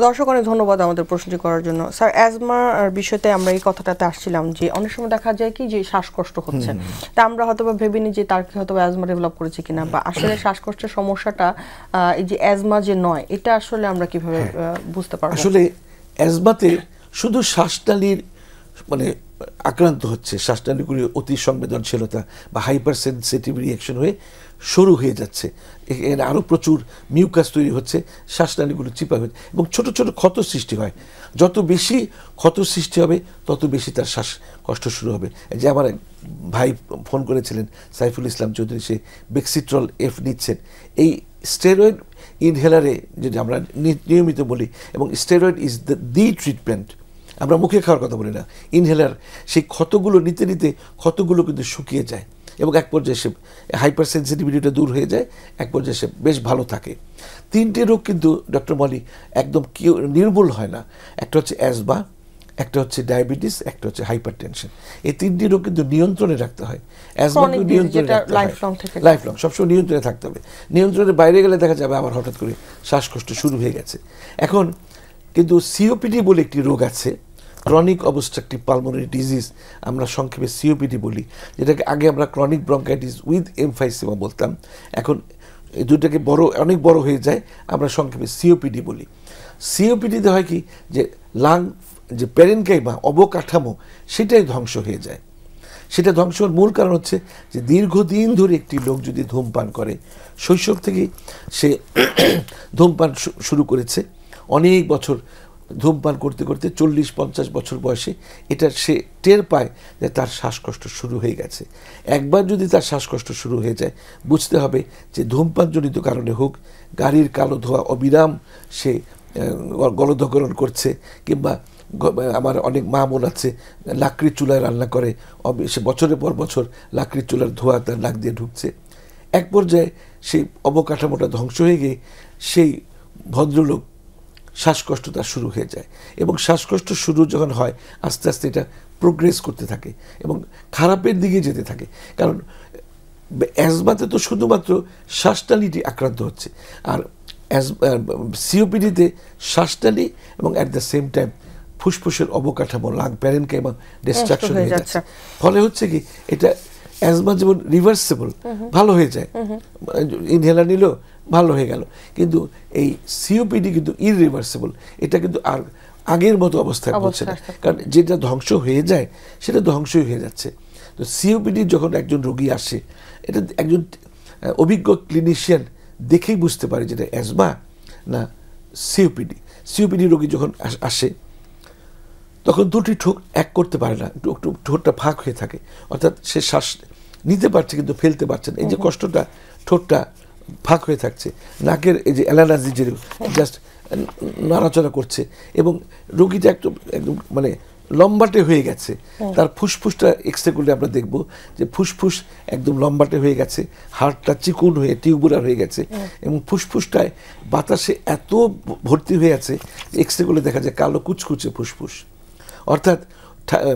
দর্শক অনেক ধন্যবাদ আমাদের প্রশ্নটি করার জন্য। স্যার, অ্যাজমার বিষয়তে আমরা এই কথাটাতে আসছিলাম যে অনেক সময় দেখা যায় কি যে শ্বাসকষ্ট হচ্ছে, তা আমরা হয়তো বা ভেবে নিই যে তার কি হয়তো অ্যাজমা ডেভেলপ করেছে কিনা, বা আসলে শ্বাসকষ্টের সমস্যাটা এই যে অ্যাজমা যে নয়, এটা আসলে আমরা কিভাবে বুঝতে পারবো? আসলে অ্যাজমাতে শুধু শ্বাসনালীর মানে আক্রান্ত হচ্ছে, শ্বাসনালীগুলি অতি সংবেদনশীলতা বা হাইপার সেন্সিটিভ রিয়াকশন হয়ে সরু হয়ে যাচ্ছে, এখানে আরও প্রচুর মিউকাস তৈরি হচ্ছে, শ্বাসনালীগুলো চিপা হচ্ছে এবং ছোট ছোট ক্ষত সৃষ্টি হয়। যত বেশি ক্ষত সৃষ্টি হবে তত বেশি তার শ্বাসকষ্ট শুরু হবে। যে আমার ভাই ফোন করেছিলেন সাইফুল ইসলাম চৌধুরী, সে বেক্সিট্রল এফ নিচ্ছেন। এই স্টেরয়েড ইনহেলারে যদি আমরা নিয়মিত বলি, এবং স্টেরয়েড ইজ দি ট্রিটমেন্ট, আমরা মুখে খাওয়ার কথা বলি না, ইনহেলার, সেই ক্ষতগুলো নিতে নিতে ক্ষতগুলো কিন্তু শুকিয়ে যায় এবং এক পর্যায়ে সে হাইপার সেন্সিটিভিটিটা দূর হয়ে যায়, এক পর্যায়ে সে বেশ ভালো থাকে। 3টে রোগ কিন্তু ডক্টর মলি একদম নির্মূল হয় না। একটা হচ্ছে অ্যাজমা, একটা হচ্ছে ডায়াবেটিস, একটা হচ্ছে হাইপার টেনশন। এই 3টি রোগ কিন্তু নিয়ন্ত্রণে রাখতে হয়। অ্যাজমাকে নিয়ন্ত্রণে রাখতে হয়, লাইফলং সবসময় নিয়ন্ত্রণে থাকতে হবে। নিয়ন্ত্রণের বাইরে গেলে দেখা যাবে আবার হঠাৎ করে শ্বাসকষ্ট শুরু হয়ে গেছে। এখন কিন্তু সিওপিডি বলে একটি রোগ আছে, ক্রনিক অবস্ট্রাকটিভ পালমোনারি ডিজিজ, আমরা সংক্ষেপে সিওপিডি বলি, যেটাকে আগে আমরা ক্রনিক ব্রঙ্কাইটিস উইথ এমফাইসেমা বলতাম। এখন এই দুটাকে অনেক বড় হয়ে যায়, আমরা সংক্ষেপে সিওপিডি বলি। সিওপিডিতে হয় কি যে লাং যে প্যারেনকাইমা অবকাঠামো সেটাই ধ্বংস হয়ে যায়। সেটা ধ্বংস হওয়ার মূল কারণ হচ্ছে যে দীর্ঘদিন ধরে একটি লোক যদি ধূমপান করে, শৈশব থেকেই সে ধূমপান শুরু করেছে, অনেক বছর ধূমপান করতে করতে 40-50 বছর বয়সে এটা সে টের পায় যে তার শ্বাসকষ্ট শুরু হয়ে গেছে। একবার যদি তার শ্বাসকষ্ট শুরু হয়ে যায়, বুঝতে হবে যে ধূমপানজনিত কারণে হোক, গাড়ির কালো ধোঁয়া অবিরাম সে গলদকরণ করছে, কিংবা আমার অনেক মা বোন আছে লাকড়ির চুলায় রান্না করে, সে বছরের পর বছর লাকড়ির চুলার ধোঁয়া তার নাক দিয়ে ঢুকছে। এক পর্যায়ে সেই অবকাঠামোটা ধ্বংস হয়ে গিয়ে সেই ভদ্রলোক শ্বাসকষ্ট তার শুরু হয়ে যায়। এবং শ্বাসকষ্ট শুরু যখন হয়, আস্তে আস্তে এটা প্রোগ্রেস করতে থাকে এবং খারাপের দিকে যেতে থাকে। কারণ অ্যাজমাতে তো শুধুমাত্র শ্বাসনালীটি আক্রান্ত হচ্ছে, আর সিওপিডিতে শ্বাসনালী এবং অ্যাট দ্য সেম টাইম ফুসফুসের অবকাঠামো লাং প্যারেনকাইমা ডিস্ট্রাকশন হয়ে যাচ্ছে। যাচ্ছে। ফলে হচ্ছে কি এটা অ্যাজমা যেমন রিভার্সেবল, ভালো হয়ে যায়, ইনহেলার নিল ভালো হয়ে গেল, কিন্তু এই সিওপিডি কিন্তু ইররিভার্সেবল, এটা কিন্তু আর আগের মতো অবস্থায় পৌঁছে না, কারণ যেটা ধ্বংস হয়ে যায় সেটা ধ্বংসই হয়ে যাচ্ছে। তো সিওপিডি যখন একজন রোগী আসে, এটা একজন অভিজ্ঞ ক্লিনিশিয়ান দেখেই বুঝতে পারে যেটা অ্যাজমা না সিওপিডি। সিওপিডি রোগী যখন আসে তখন দুটি ঠোঁট এক করতে পারে না, একটু ঠোঁটটা ফাঁক হয়ে থাকে, অর্থাৎ সে শ্বাস নিতে পারছে কিন্তু ফেলতে পারছে না, এই যে কষ্টটা, ঠোঁটটা ফাঁক হয়ে থাকছে, নাকের এই যে অ্যালার্জি যে জাস্ট নাড়াচড়া করছে, এবং রোগীটা একদম মানে লম্বাটে হয়ে গেছে, তার ফুসফুসটা এক্সরে করলে আমরা দেখব যে ফুসফুস একদম লম্বাটে হয়ে গেছে, হাড়টা চিকুন হয়ে টিউবুলার হয়ে গেছে, এবং ফুসফুসটায় বাতাসে এত ভর্তি হয়ে আছে এক্সরে করলে দেখা যায় কালো কুচকুচে ফুসফুস, অর্থাৎ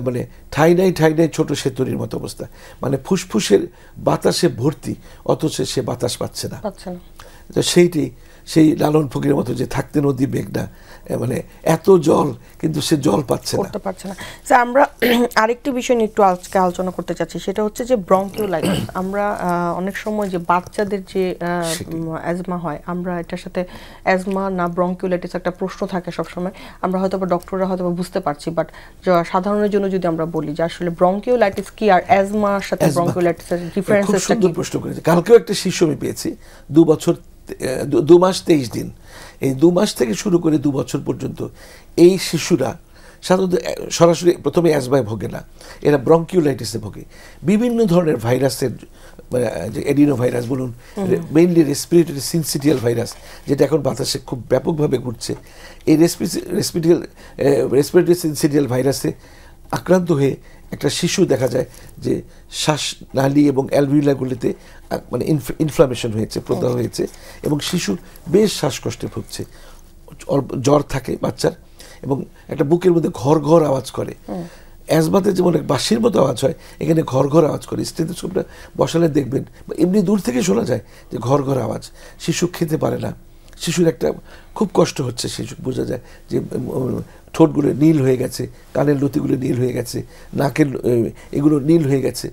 মানে ঠাই নাই ছোট সেতুরির মতো অবস্থা, মানে ফুসফুসের বাতাসে ভর্তি অথচ সে বাতাস পাচ্ছে না। তো সেই লালন ফকিরের মতো যে থাকতে নদী মেঘনা, মানে এত জল কিন্তু সে জল পাচ্ছে না। স্যার আমরা আরেকটি বিষয় নিয়ে একটু আজকে আলোচনা করতে চাচ্ছি, সেটা হচ্ছে যে ব্রঙ্কিওলাইটিস। আমরা অনেক সময় যে বাচ্চাদের যে অ্যাজমা হয়, আমরা এটার সাথে অ্যাজমা না ব্রঙ্কিওলাইটিস একটা প্রশ্ন থাকে সবসময়, আমরা হয়তো বা ডক্টররা হয়তো বুঝতে পারছি, বাট সাধারণের জন্য যদি আমরা বলি যে আসলে ব্রঙ্কিওলাইটিস কি আর অ্যাজমার সাথে ব্রঙ্কিওলাইটিসের ডিফারেন্সটা কি? প্রশ্ন করেছে। কালকেও একটা শিশু আমি পেয়েছি 2 মাস 23 দিন, এই 2 মাস থেকে শুরু করে 2 বছর পর্যন্ত এই শিশুরা সাধারণত সরাসরি প্রথমে অ্যাজমায় ভোগে না, এরা ব্রঙ্কিওলাইটিসে ভোগে। বিভিন্ন ধরনের ভাইরাসের, যে এডিনো ভাইরাস বলুন, মেইনলি রেসপিরেটরি সিনসিটিয়াল ভাইরাস, যেটা এখন বাতাসে খুব ব্যাপকভাবে ঘুরছে, এই রেসপিরেটরি সিনসিটিয়াল ভাইরাসে আক্রান্ত হয়ে একটা শিশু দেখা যায় যে শ্বাসনালী এবং অ্যালভিউলাগুলিতে মানে ইনফ্লামেশন হয়েছে, প্রদাহ হয়েছে, এবং শিশু বেশ শ্বাসকষ্টে ভুগছে, জ্বর থাকে বাচ্চার, এবং একটা বুকের মধ্যে ঘর ঘর আওয়াজ করে। অ্যাজমাতে যেমন বাঁশির মতো আওয়াজ হয়, এখানে ঘর ঘর আওয়াজ করে। স্টেথোস্কোপটা বসালে দেখবেন, এমনি দূর থেকে শোনা যায় যে ঘর ঘর আওয়াজ। শিশু খেতে পারে না, শিশুর একটা খুব কষ্ট হচ্ছে, শিশু বোঝা যায় যে ঠোঁটগুলো নীল হয়ে গেছে, কানের লতিগুলো নীল হয়ে গেছে, নাকের এগুলো নীল হয়ে গেছে।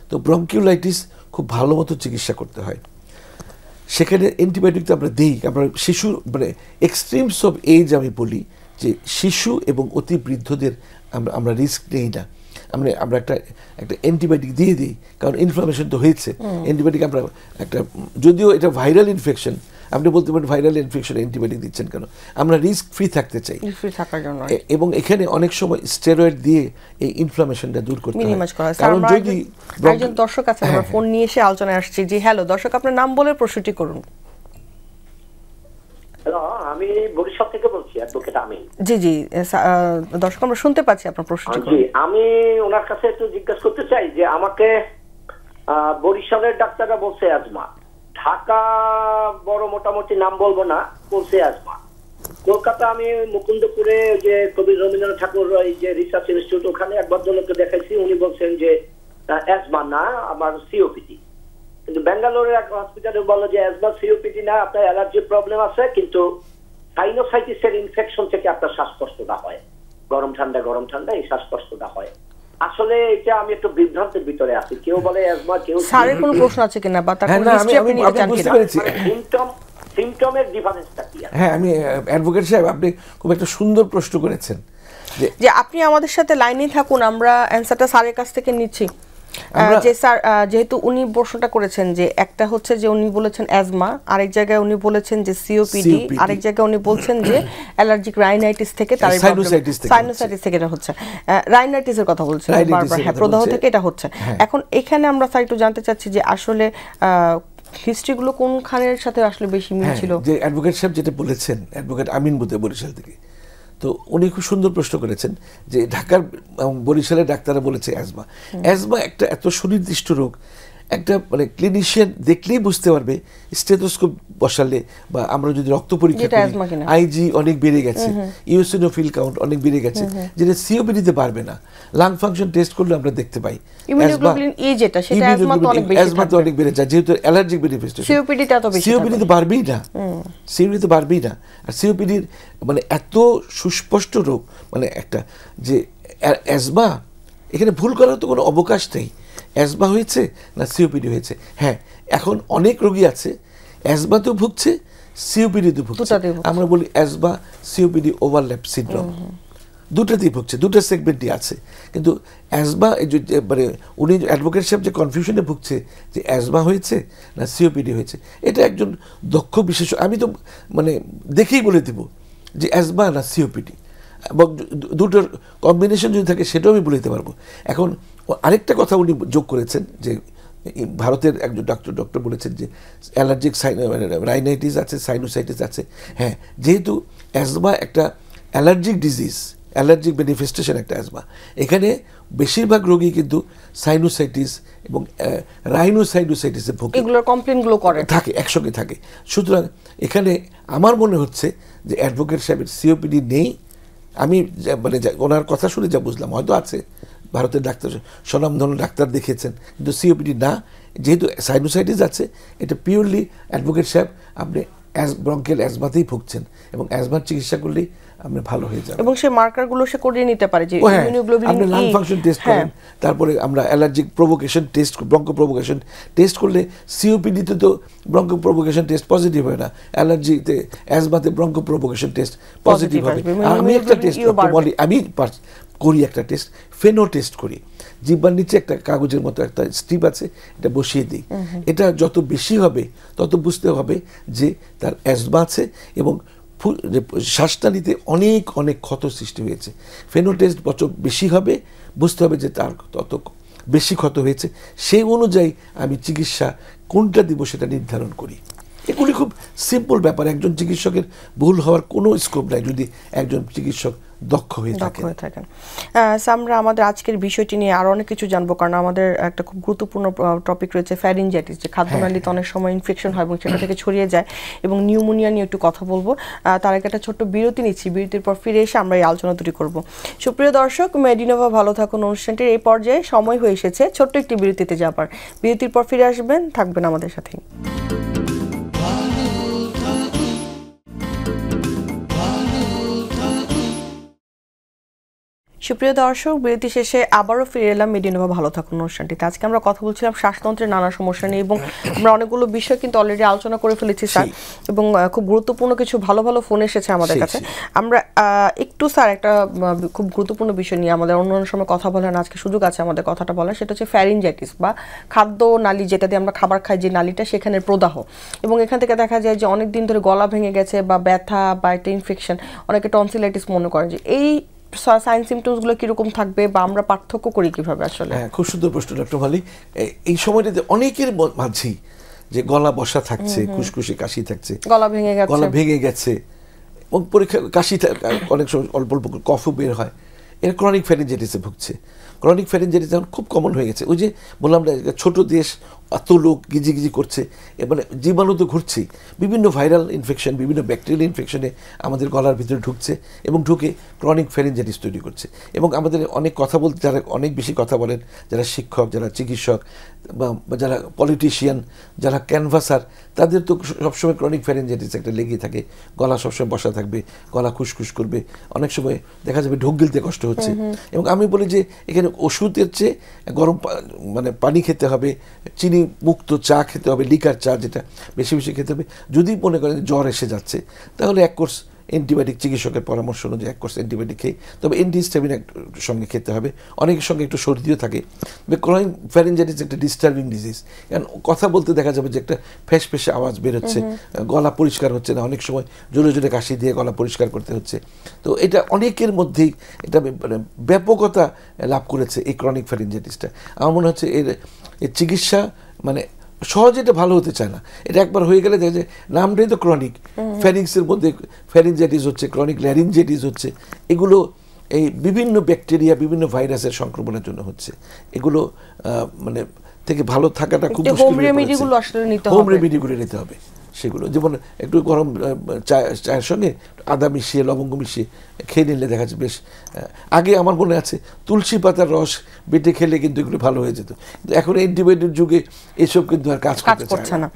তো ব্রঙ্কিওলাইটিস খুব ভালো মতো চিকিৎসা করতে হয়, সেখানে অ্যান্টিবায়োটিক তো আমরা দিই। আমরা শিশু মানে এক্সট্রিমস অফ এজ আমি বলি যে শিশু এবং অতি বৃদ্ধদের আমরা রিস্ক নেই না, আমরা একটা অ্যান্টিবায়োটিক দিয়ে দিই, কারণ ইনফ্লামেশন তো হয়েছে। অ্যান্টিবায়োটিক আমরা একটা, যদিও এটা ভাইরাল ইনফেকশন, আপনি বলতে পারেন ভাইরাল ইনফেকশন অ্যান্টিবায়োটিক দিচ্ছেন কেন, আমরা রিস্ক ফ্রি থাকতে চাই, এবং এখানে অনেক সময় স্টেরয়েড দিয়ে এই ইনফ্লামেশনটা দূর করতে হয়। কারণ যদি একজন দর্শক আছে, আমরা ফোন নিয়ে এসে আলোচনায় আসছি। জি হ্যালো দর্শক, আপনার নাম বলে প্রশ্নটি করুন। হ্যালো, আমি বরিশাল থেকে বলছি, অ্যাডভোকেট আমিন। জি জি দর্শক, আমরা শুনতে পাচ্ছি আপনার প্রশ্নটি। জি, আমি ওনার কাছে একটু জিজ্ঞাসা করতে চাই যে আমাকে বরিশালের ডাক্তাররা বলছে অ্যাজমা, ঢাকা বড় মোটামুটি নাম বলবো না, বলছে অ্যাজমা। কলকাতা আমি মুকুন্দপুরে যে কবি রবীন্দ্রনাথ ঠাকুর এই যে রিসার্চ ইনস্টিটিউট, ওখানে এক ভদ্রলোককে দেখাইছি, উনি বলছেন যে অ্যাজমা না, আমার সিওপিডি। কিন্তু ব্যাঙ্গালোরের এক হসপিটালে বললো যে অ্যাজমা সিওপিডি না, আপনার অ্যালার্জি প্রবলেম আছে, কিন্তু সাইনোসাইটিসের ইনফেকশন থেকে আপনার শ্বাসকষ্টটা হয়, গরম ঠান্ডা এই শ্বাসকষ্টটা হয়। আসলে এটা আমি একটু বিভ্রান্তের ভিতরে আছি, কেউ বলে অ্যাজমা, কেউ স্যারের কোনো প্রশ্ন আছে কিনা বা তার কোনো হিস্ট্রি আপনি নিতে চান কিনা, সিম্পটমের ডিফারেন্সটা কি? হ্যাঁ, আমি অ্যাডভোকেট সাহেব, আপনি খুব একটা সুন্দর প্রশ্ন করেছেন, যে আপনি আমাদের সাথে লাইনে থাকুন, আমরা অ্যানসারটা স্যারের কাছ থেকে নিচ্ছি। যে স্যার, যেহেতু উনি প্রশ্নটা করেছেন যে একটা হচ্ছে যে উনি বলেছেন অ্যাজমা, আরেক জায়গায় উনি বলেছেন যে সিওপিডি, আরেক জায়গায় উনি বলছেন যে অ্যালার্জিক রাইনাইটিস থেকে, তার সাইনোসাইটিস থেকে এটা হচ্ছে, রাইনাইটিসের কথা বলছেন বারবার, হ্যাঁ প্রদাহ থেকে এটা হচ্ছে। এখন এখানে আমরা স্যার একটু জানতে চাচ্ছি যে আসলে হিস্ট্রিগুলো কোনখানের সাথে আসলে বেশি মিল ছিল? যে অ্যাডভোকেট সাহেব যেটা বলেছেন, অ্যাডভোকেট আমিন বুতে বরিশাল থেকে, তো উনি খুব সুন্দর প্রশ্ন করেছেন যে ঢাকার বরিশালের ডাক্তাররা বলেছে অ্যাজমা একটা এত সুনির্দিষ্ট রোগ, একটা মানে ক্লিনিশিয়ান দেখলেই বুঝতে পারবে স্টেথোস্কোপ বসালে বা আমরা যদি রক্ত পরীক্ষা করি আইজি অনেক বেড়ে গেছে, ইওসিনোফিল কাউন্ট অনেক বেড়ে গেছে, যেটা সিওপিডিতে পারবে না। লাং ফাংশন টেস্ট করলে আমরা দেখতে পাই ইমিউনোগ্লোবুলিন ই যেটা সেটা অ্যাজমাতে অনেক বেশি, অ্যাজমাতে অনেক বেড়ে যায় যেহেতু অ্যালার্জিক ম্যানিফেস্টেশন। সিওপিডিতে এত বেশি, সিওপিডিতে পারবেই না, সিওপিডিতে পারবেই না। আর সিওপিডির মানে এত সুস্পষ্ট রোগ, মানে একটা যে অ্যাজমা, এখানে ভুল করার তো কোনো অবকাশ নেই। অ্যাজমা হয়েছে না সিওপিডি হয়েছে। হ্যাঁ, এখন অনেক রোগী আছে অ্যাজমাতেও ভুগছে, সিওপিডিতেও ভুগছে। আমরা বলি অ্যাজমা সিওপিডি ওভারল্যাপ সিনড্রোম, দুটাতেই ভুগছে, দুটো সেগমেন্টই আছে। কিন্তু অ্যাজমা মানে উনি অ্যাডভোকেট সাহেব যে কনফিউশনে ভুগছে যে অ্যাজমা হয়েছে না সিওপিডি হয়েছে, এটা একজন দক্ষ বিশেষজ্ঞ আমি তো মানে দেখেই বলে দেব যে অ্যাজমা না সিওপিডি, এবং দুটোর কম্বিনেশন যদি থাকে সেটাও আমি বলে দিতে পারবো। এখন আরেকটা কথা উনি যোগ করেছেন যে ভারতের একজন ডক্টর বলেছেন যে অ্যালার্জিক রাইনাইটিস আছে, সাইনোসাইটিস আছে। হ্যাঁ, যেহেতু অ্যাজমা একটা অ্যালার্জিক ডিজিজ, অ্যালার্জিক ম্যানিফেস্টেশন একটা অ্যাজমা, এখানে বেশিরভাগ রোগী কিন্তু সাইনোসাইটিস এবং রাইনোসাইনোসাইটিসে ভোগে, এগুলোর কমপ্লেইনগুলো করে থাকে, একসঙ্গে থাকে। সুতরাং এখানে আমার মনে হচ্ছে যে অ্যাডভোকেট সাহেবের সিওপিডি নেই। আমি মানে ওনার কথা শুনে যা বুঝলাম, হয়তো আছে, ভারতের ডাক্তার স্বনামধন্য ডাক্তার দেখিয়েছেন, কিন্তু সিওপিডি না। যেহেতু সাইনোসাইটিস আছে, এটা পিওরলি অ্যাডভোকেট সাহেব আপনি ব্রঙ্কিয়াল অ্যাজমাতেই ভুগছেন এবং অ্যাজমার চিকিৎসা করলেই আপনি ভালো হয়ে যাবেন। এবং সেই মার্কারগুলো সে করিয়ে নিতে পারে, যে ইমিউনোগ্লোবুলিন আপনি লাং ফাংশন টেস্ট করেন, তারপরে আমরা অ্যালার্জিক প্রোভোকেশন টেস্ট, ব্রঙ্কো প্রোভোকেশন টেস্ট করলে সিওপিডিতে তো ব্রঙ্কো প্রোভোকেশন টেস্ট পজিটিভ হয় না, অ্যালার্জিতে অ্যাজমাতে ব্রঙ্কো প্রোভোকেশন টেস্ট পজিটিভ হবে। আর আমি একটা টেস্ট বলি, আমি করি একটা টেস্ট, ফেনো টেস্ট করি। জিহ্বার নিচে একটা কাগজের মতো একটা স্ট্রিপ আছে, এটা বসিয়ে দিই। এটা যত বেশি হবে তত বুঝতে হবে যে তার অ্যাজমা আছে এবং শ্বাসনালীতে অনেক অনেক ক্ষত সৃষ্টি হয়েছে। ফেনো টেস্ট যত বেশি হবে বুঝতে হবে যে তার তত বেশি ক্ষত হয়েছে। সেই অনুযায়ী আমি চিকিৎসা কোনটা দিব সেটা নির্ধারণ করি। এগুলি খুব সিম্পল ব্যাপার, একজন চিকিৎসকের ভুল হওয়ার কোনো স্কোপ নাই যদি একজন চিকিৎসক দক্ষ হয়ে থাকেন। আমরা আমাদের আজকের বিষয়টি নিয়ে আরো অনেক কিছু জানবো, কারণ আমাদের একটা খুব গুরুত্বপূর্ণ টপিক রয়েছে ফ্যারিনজাইটিস, যে খাদ্যনালীতে অনেক সময় ইনফেকশন হয় এবং সেটা থেকে ছড়িয়ে যায়, এবং নিউমোনিয়া নিয়ে একটু কথা বলবো। তার আগে একটা ছোট্ট বিরতি নিচ্ছি, বিরতির পর ফিরে এসে আমরা এই আলোচনা দুটি করবো। সুপ্রিয় দর্শক, মেডিনোভা ভালো থাকুন অনুষ্ঠানটির এই পর্যায়ে সময় হয়ে এসেছে ছোট্ট একটি বিরতিতে যাবার। বিরতির পর ফিরে আসবেন, থাকবেন আমাদের সাথে। সুপ্রিয় দর্শক, বিরতি শেষে আবারও ফিরে এলাম মেডিনোভা ভালো থাকুন অনুষ্ঠানটিতে। আজকে আমরা কথা বলছিলাম শ্বাসতন্ত্রের নানা সমস্যা নিয়ে, এবং আমরা অনেকগুলো বিষয় কিন্তু অলরেডি আলোচনা করে ফেলেছি স্যার, এবং খুব গুরুত্বপূর্ণ কিছু ভালো ভালো ফোন এসেছে আমাদের কাছে। আমরা একটু স্যার একটা খুব গুরুত্বপূর্ণ বিষয় নিয়ে আমাদের অন্য সময় কথা বলার আজকে সুযোগ আছে আমাদের কথাটা বলার, সেটা হচ্ছে ফ্যারিনজাইটিস বা খাদ্য নালী, যেটা দিয়ে আমরা খাবার খাই, যে নালীটা সেখানে প্রদাহ, এবং এখান থেকে দেখা যায় যে অনেক দিন ধরে গলা ভেঙে গেছে বা ব্যথা বা একটা ইনফেকশন, অনেকে টনসিলাইটিস মনে করে। যে এই সাইন সিমটমসগুলো কিরকম থাকবে বা আমরা পার্থক্য করি কিভাবে আসলে? হ্যাঁ, খুব সুন্দর প্রশ্ন ডক্টর মালি। এই সময়টাতে অনেকের মাঝেই যে গলা বসা থাকছে, খুশখুশি কাশি থাকছে, গলা ভেঙে গেছে এবং পরীক্ষা কাশি, অনেক সময় অল্প অল্প কফও বের হয়, এর ক্রনিক ফ্যারিনজাইটিসে ভুগছে। ক্রনিক ফ্যারিনজাইটিস এখন খুব কমন হয়ে গেছে। ওই যে বললাম না, ছোট দেশ, এত লোক গিজি করছে, মানে জীবাণু তো ঘুরছেই, বিভিন্ন ভাইরাল ইনফেকশন, বিভিন্ন ব্যাকটেরিয়াল ইনফেকশনে আমাদের গলার ভিতরে ঢুকছে এবং ঢুকে ক্রনিক ফ্যারিনজাইটিস তৈরি করছে। এবং আমাদের অনেক কথা বলতে, যারা অনেক বেশি কথা বলেন, যারা শিক্ষক, যারা চিকিৎসক বা যারা পলিটিশিয়ান, যারা ক্যানভাসার, তাদের তো সবসময় ক্রনিক ফ্যারিনজাইটিস একটা লেগে থাকে, গলা সবসময় বসা থাকবে, গলা খুশখুশ করবে, অনেক সময় দেখা যাবে ঢোক গিলতে কষ্ট হচ্ছে। এবং আমি বলি যে এখানে ওষুধের চেয়ে গরম মানে পানি খেতে হবে, চিনি মুক্ত চা খেতে হবে, লিকার চা যেটা বেশি বেশি খেতে হবে। যদি মনে করেন জ্বর এসে যাচ্ছে, তাহলে এক কোর্স অ্যান্টিবায়োটিক, চিকিৎসকের পরামর্শ অনুযায়ী এক কোর্স অ্যান্টিবায়োটিক খেয়ে, তবে অ্যান্টিহিস্টামিন সঙ্গে খেতে হবে। অনেকের সঙ্গে একটু সর্দিও থাকে। ক্রনিক ফ্যারিনজাইটিস একটা ডিস্টার্বিং ডিজিজ, কারণ কথা বলতে দেখা যাবে যে একটা ফ্যাস ফ্যাসে আওয়াজ বেরোচ্ছে, গলা পরিষ্কার হচ্ছে না, অনেক সময় জোরে জোরে কাশি দিয়ে গলা পরিষ্কার করতে হচ্ছে। তো এটা অনেকের মধ্যেই এটা মানে ব্যাপকতা লাভ করেছে এই ক্রনিক ফ্যারিনজাইটিসটা। আমার মনে হচ্ছে এর চিকিৎসা মানে সহজে এটা ভালো হতে চায় না। এটা একবার হয়ে গেলে দেখা যায় নামটাই তো ক্রনিক, ফ্যারিংসের মধ্যে ফ্যারিনজাইটিস হচ্ছে, ক্রনিক ল্যারিনজাইটিস হচ্ছে। এগুলো এই বিভিন্ন ব্যাকটেরিয়া, বিভিন্ন ভাইরাসের সংক্রমণের জন্য হচ্ছে। এগুলো মানে থেকে ভালো থাকাটা খুব হোম মুশকিল হয়ে রেমেডিগুলো পড়েছে। আসলে নিতে হোম হবে। রেমেডিগুলো নিতে হবে সেগুলো, যেমন একটু গরম চায়ের সঙ্গে আদা মিশিয়ে লবঙ্গ মিশিয়ে খেয়ে নিলে দেখা যাচ্ছে বেশ। আগে আমার মনে আছে তুলসী পাতার রস বেটে খেলে কিন্তু এগুলো ভালো হয়ে যেত, কিন্তু এখন অ্যান্টিবায়োটিক যুগে এসব কিন্তু আর কাজ করছে না।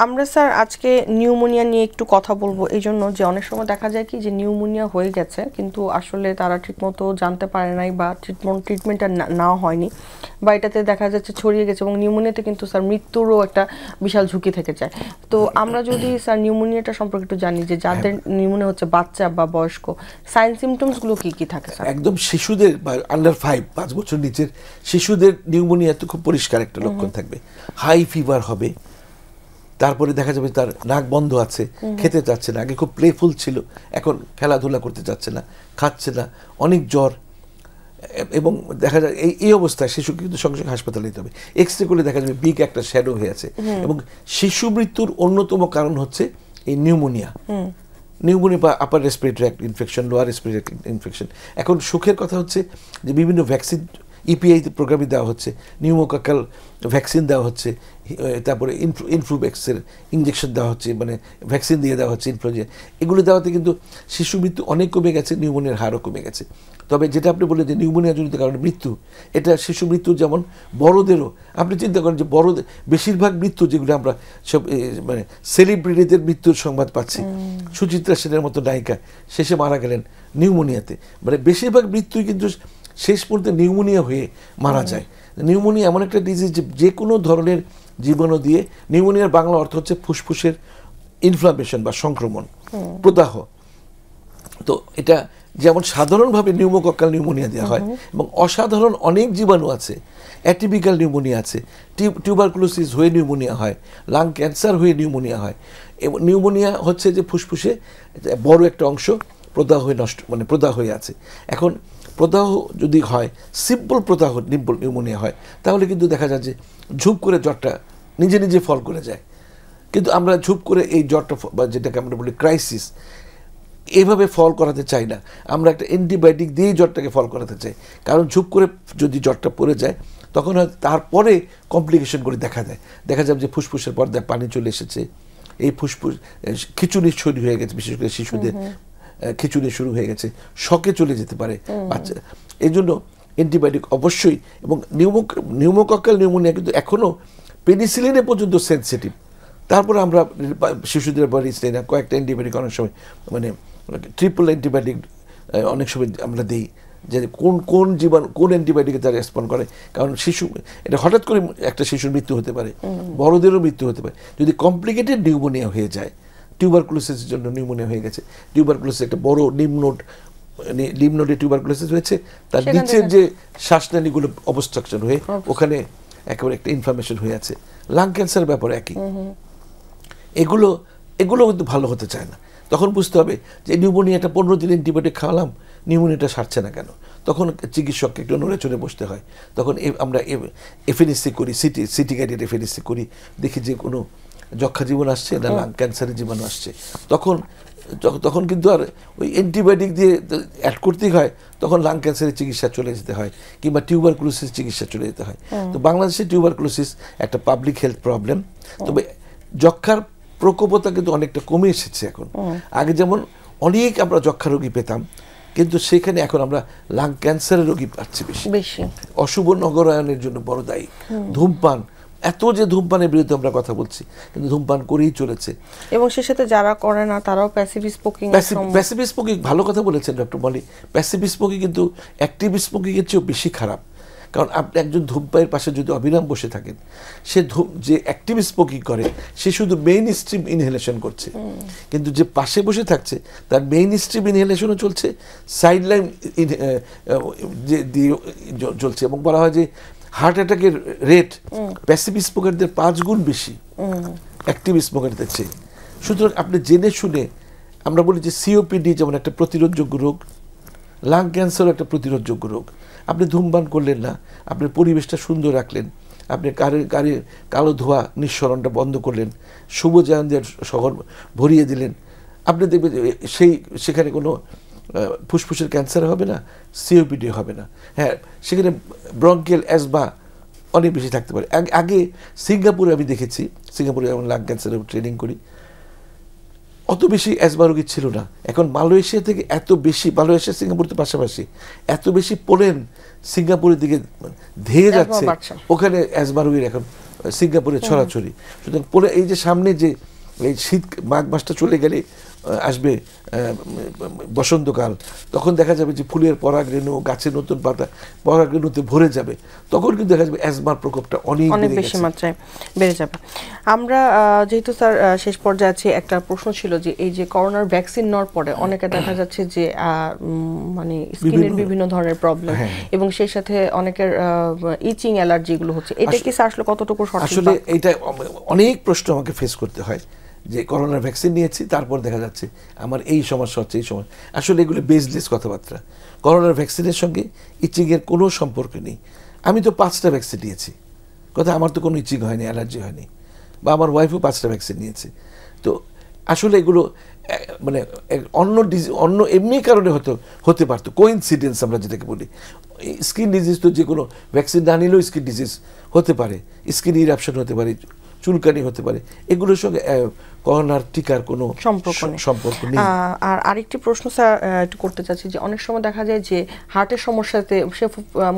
আমরা স্যার আজকে নিউমোনিয়া নিয়ে একটু কথা বলবো, এই জন্য যে অনেক সময় দেখা যায় কি যে নিউমোনিয়া হয়ে গেছে কিন্তু আসলে তারা ঠিকমতো জানতে পারে নাই বা ট্রিটমেন্টটা নেওয়া হয়নি, বা এটাতে দেখা যাচ্ছে ছড়িয়ে গেছে, এবং নিউমোনিয়াতে কিন্তু স্যার মৃত্যুরও একটা বিশাল ঝুঁকি থেকে যায়। তো আমরা যদি স্যার নিউমোনিয়াটা সম্পর্কে একটু জানি যে যাদের নিউমোনিয়া হচ্ছে বাচ্চা বা বয়স্ক, সাইন সিমটমস গুলো কি কি থাকে স্যার? একদম শিশুদের বা আন্ডার 5 বছর নিচের শিশুদের নিউমোনিয়া তো খুব পরিষ্কার একটা লক্ষণ থাকবে, হাই ফিভার হবে, তারপরে দেখা যাবে তার নাক বন্ধ আছে, খেতে চাচ্ছে না, আগে খুব প্লেফুল ছিল এখন খেলাধুলা করতে চাচ্ছে না, খাচ্ছে না, অনেক জ্বর, এবং দেখা যায় এই অবস্থায় শিশুকে কিন্তু সঙ্গে সঙ্গে হাসপাতালে নিতে হবে। এক্সরে করলে দেখা যাবে বিগ একটা শ্যাডো হয়ে আছে, এবং শিশু মৃত্যুর অন্যতম কারণ হচ্ছে এই নিউমোনিয়া বা upper respiratory infection, lower respiratory infection. এখন সুখের কথা হচ্ছে যে বিভিন্ন ভ্যাকসিন ইপিআই প্রোগ্রামে দেওয়া হচ্ছে, নিউমোকক্কাল ভ্যাকসিন দেওয়া হচ্ছে, তারপরে ইনফ্লুভ্যাক্সের ইঞ্জেকশন দেওয়া হচ্ছে, মানে ভ্যাকসিন দিয়ে দেওয়া হচ্ছে ইনফ্লুয়েঞ্জা, এগুলো দেওয়াতে কিন্তু শিশু মৃত্যু অনেক কমে গেছে, নিউমোনিয়ার হারও কমে গেছে। তবে যেটা আপনি বললেন যে নিউমোনিয়া জনিত কারণে মৃত্যু, এটা শিশু মৃত্যু যেমন বড়দেরও, আপনি চিন্তা করেন যে বড়দের বেশিরভাগ মৃত্যু যেগুলো আমরা সব মানে সেলিব্রিটিদের মৃত্যুর সংবাদ পাচ্ছি, সুচিত্রা সেনের মতো নায়িকা শেষে মারা গেলেন নিউমোনিয়াতে, মানে বেশিরভাগ মৃত্যুই কিন্তু শেষ পর্যন্ত নিউমোনিয়া হয়ে মারা যায়। নিউমোনিয়া এমন একটা ডিজিজ যে কোনো ধরনের জীবাণু দিয়ে, নিউমোনিয়ার বাংলা অর্থ হচ্ছে ফুসফুসের ইনফ্লামেশন বা সংক্রমণ, প্রদাহ। তো এটা যেমন সাধারণভাবে নিউমোকক্কাল নিউমোনিয়া দেওয়া হয়, এবং অসাধারণ অনেক জীবাণু আছে, অ্যাটিপিক্যাল নিউমোনিয়া আছে, টিউবারকুলোসিস হয়ে নিউমোনিয়া হয়, লাং ক্যান্সার হয়ে নিউমোনিয়া হয়। এবং নিউমোনিয়া হচ্ছে যে ফুসফুসে বড় একটা অংশ প্রদাহ হয়ে মানে প্রদাহ হয়ে আছে। এখন প্রদাহ যদি হয়, সিম্পল প্রদাহ নিউমোনিয়া হয়, তাহলে কিন্তু দেখা যায় যে ঝুপ করে জ্বরটা নিজে নিজে ফল করে যায়। কিন্তু আমরা ঝুপ করে এই জ্বরটা বা যেটাকে আমরা বলি ক্রাইসিস, এইভাবে ফল করাতে চাই না, আমরা একটা অ্যান্টিবায়োটিক দিয়েই জ্বরটাকে ফল করাতে চাই। কারণ ঝুপ করে যদি জ্বরটা পড়ে যায় তখন হয় তারপরে কমপ্লিকেশনগুলি দেখা যাবে যে ফুসফুসের পর্দায় পানি চলে এসেছে, এই ফুসফুস খিঁচুনি শুরু হয়ে গেছে, বিশেষ করে শিশুদের খিঁচুনি শুরু হয়ে গেছে, শকে চলে যেতে পারে বাচ্চা। এই জন্য অ্যান্টিবায়োটিক অবশ্যই, এবং নিউমোকক্কাল নিউমোনিয়া কিন্তু এখনও পেনিসিলিনে পর্যন্ত সেন্সিটিভ। তারপরে আমরা শিশুদের বলিস না, কয়েকটা অ্যান্টিবায়োটিক অনেক সময় মানে ট্রিপল অ্যান্টিবায়োটিক অনেক সময় আমরা দিই, যে কোন জীবাণু কোন অ্যান্টিবায়োটিকে তারা রেসপন্ড করে। কারণ শিশু এটা হঠাৎ করে একটা শিশুর মৃত্যু হতে পারে, বড়দেরও মৃত্যু হতে পারে যদি কমপ্লিকেটেড নিউমোনিয়া হয়ে যায়। টিউবারকুলোসিসের জন্য নিউমোনিয়া হয়ে গেছে, টিউবারকুলোসিস একটা বড় লিমনোডে টিউবারকুলোসিস হয়েছে, তার নিচের যে শ্বাসনালীগুলো অবস্ট্রাকশন হয়ে ওখানে একেবারে একটা ইনফ্লামেশন হয়ে আছে। লাং ক্যান্সার ব্যাপারে একই, এগুলো কিন্তু ভালো হতে চায় না। তখন বুঝতে হবে যে নিউমোনিয়াটা 15 দিন অ্যান্টিবায়োটিক খাওয়ালাম, নিউমোনিয়াটা সারছে না কেন। তখন চিকিৎসককে একটু নড়ে চড়ে বসতে হয়। তখন আমরা এফএনএসসি করি, সিটি গাইডেড এফএনএসসি করি, দেখি যে কোনো যক্ষা জীবাণু আসছে না লাং ক্যান্সারের জীবাণু আসছে। তখন কিন্তু আর ওই অ্যান্টিবায়োটিক দিয়ে অ্যাড করতেই হয়, তখন লাং ক্যান্সারের চিকিৎসা চলে যেতে হয়, কিংবা টিউবারকুলোসিস চিকিৎসা চলে যেতে হয়। তো বাংলাদেশে টিউবারকুলোসিস একটা পাবলিক হেলথ প্রবলেম। তবে যক্ষার প্রকোপতা কিন্তু অনেকটা কমে এসেছে এখন। আগে যেমন অনেক আমরা যক্ষা রোগী পেতাম, কিন্তু সেখানে এখন আমরা লাং ক্যান্সারের রোগী পাচ্ছি বেশি। অশুভ নগরায়নের জন্য বড় দায়ী ধূমপান। এত যে ধূমপানের বিরুদ্ধে আমরা কথা বলছি, কিন্তু ধূমপান করেই চলেছে। এবং সে সাথে যারা করে না তারাও প্যাসিভ স্মোকিং ভালো কথা বলেছেন ডক্টর মলি। প্যাসিভ স্মোকিং কিন্তু অ্যাক্টিভ স্মোকিং এর চেয়েও বেশি খারাপ। কারণ আপনি একজন ধূমপায়ীর পাশে যদি অবিরাম বসে থাকেন, সে যে অ্যাক্টিভ স্মোকিং করে সে শুধু মেইন স্ট্রিম ইনহেলেশন করছে, কিন্তু যে পাশে বসে থাকছে তার মেইন স্ট্রিম ইনহেলেশনও চলছে, সাইড লাইন চলছে। এবং বলা হয় যে হার্ট অ্যাটাকের রেট প্যাসিভ স্মোকারদের 5 গুণ বেশি অ্যাক্টিভ স্মোকারদের চেয়ে। সুতরাং আপনি জেনে শুনে, আমরা বলি যে সিওপিডি যেমন একটা প্রতিরোধযোগ্য রোগ, লাং ক্যান্সারও একটা প্রতিরোধযোগ্য রোগ। আপনি ধূমপান করলেন না, আপনি পরিবেশটা সুন্দর রাখলেন, আপনি গাড়ির কালো ধোঁয়া নিঃসরণটা বন্ধ করলেন, সবুজ আয়ন দিয়ে শহর ভরিয়ে দিলেন, আপনি দেখবেন সেখানে কোনো ফুসফুসের ক্যান্সার হবে না, সিওপিডি হবে না। হ্যাঁ, সেখানে ব্রঙ্কিয়াল অ্যাজমা অনেক বেশি থাকতে পারে। আগে সিঙ্গাপুরে আমি দেখেছি, সিঙ্গাপুরে যেমন লাং ক্যান্সারের ট্রেনিং করি, অত বেশি অ্যাজমা রোগী ছিল না। এখন মালয়েশিয়া থেকে এত বেশি, মালয়েশিয়া সিঙ্গাপুর তো পাশাপাশি, এত বেশি পোলেন সিঙ্গাপুরের দিকে ধেয়ে যাচ্ছে, ওখানে অ্যাজমা রোগীর এখন সিঙ্গাপুরে ছড়াছড়ি। সুতরাং পোলে এই যে সামনে যে এই শীত মাঘ মাসটা চলে গেলে আসবে বসন্তকাল, তখন দেখা যাবে যে ফুলের পরাগরেণু, গাছের নতুন পাতা পরাগরেণুতে ভরে যাবে, তখন কিন্তু দেখা যাবে অ্যাজমার প্রকোপটা অনেক বেশি মাত্রায় বেড়ে যাবে। আমরা যেহেতু স্যার শেষ পর্যায়ে আছে, একটা প্রশ্ন ছিল যে এই যে করোনার ভ্যাকসিন নেওয়ার পরে অনেকে দেখা যাচ্ছে যে মানে স্কিনের বিভিন্ন ধরনের প্রবলেম এবং সেই সাথে অনেকের ইচিং অ্যালার্জি এগুলো হচ্ছে, এটা কি স্যার আসলে কতটুকু সঠিক? আসলে এটা অনেক প্রশ্ন আমাকে ফেস করতে হয় যে করোনার ভ্যাকসিন নিয়েছি, তারপর দেখা যাচ্ছে আমার এই সমস্যা হচ্ছে, এই সমস্যা। আসলে এগুলো বেসলেস কথাবার্তা। করোনার ভ্যাকসিনের সঙ্গে ইচিংয়ের কোনো সম্পর্ক নেই। আমি তো 5টা ভ্যাকসিন নিয়েছি, কথা আমার তো কোনো ইচিং হয়নি, অ্যালার্জি হয়নি, বা আমার ওয়াইফও 5টা ভ্যাকসিন নিয়েছে। তো আসলে এগুলো মানে অন্য এমনি কারণে হতে পারতো, কোইন্সিডেন্স আমরা যেটাকে বলি। স্কিন ডিজিজ তো যে কোনো ভ্যাকসিন না নিলেও স্কিন ডিজিজ হতে পারে, স্কিন ইরাপশন হতে পারে, চুলকানি হতে পারে, এগুলোর সঙ্গে করোনার টিকার কোনো সম্পর্ক নেই। আর আরেকটি প্রশ্ন স্যার একটু করতে চাচ্ছি যে অনেক সময় দেখা যায় যে হার্টের সমস্যাতে সে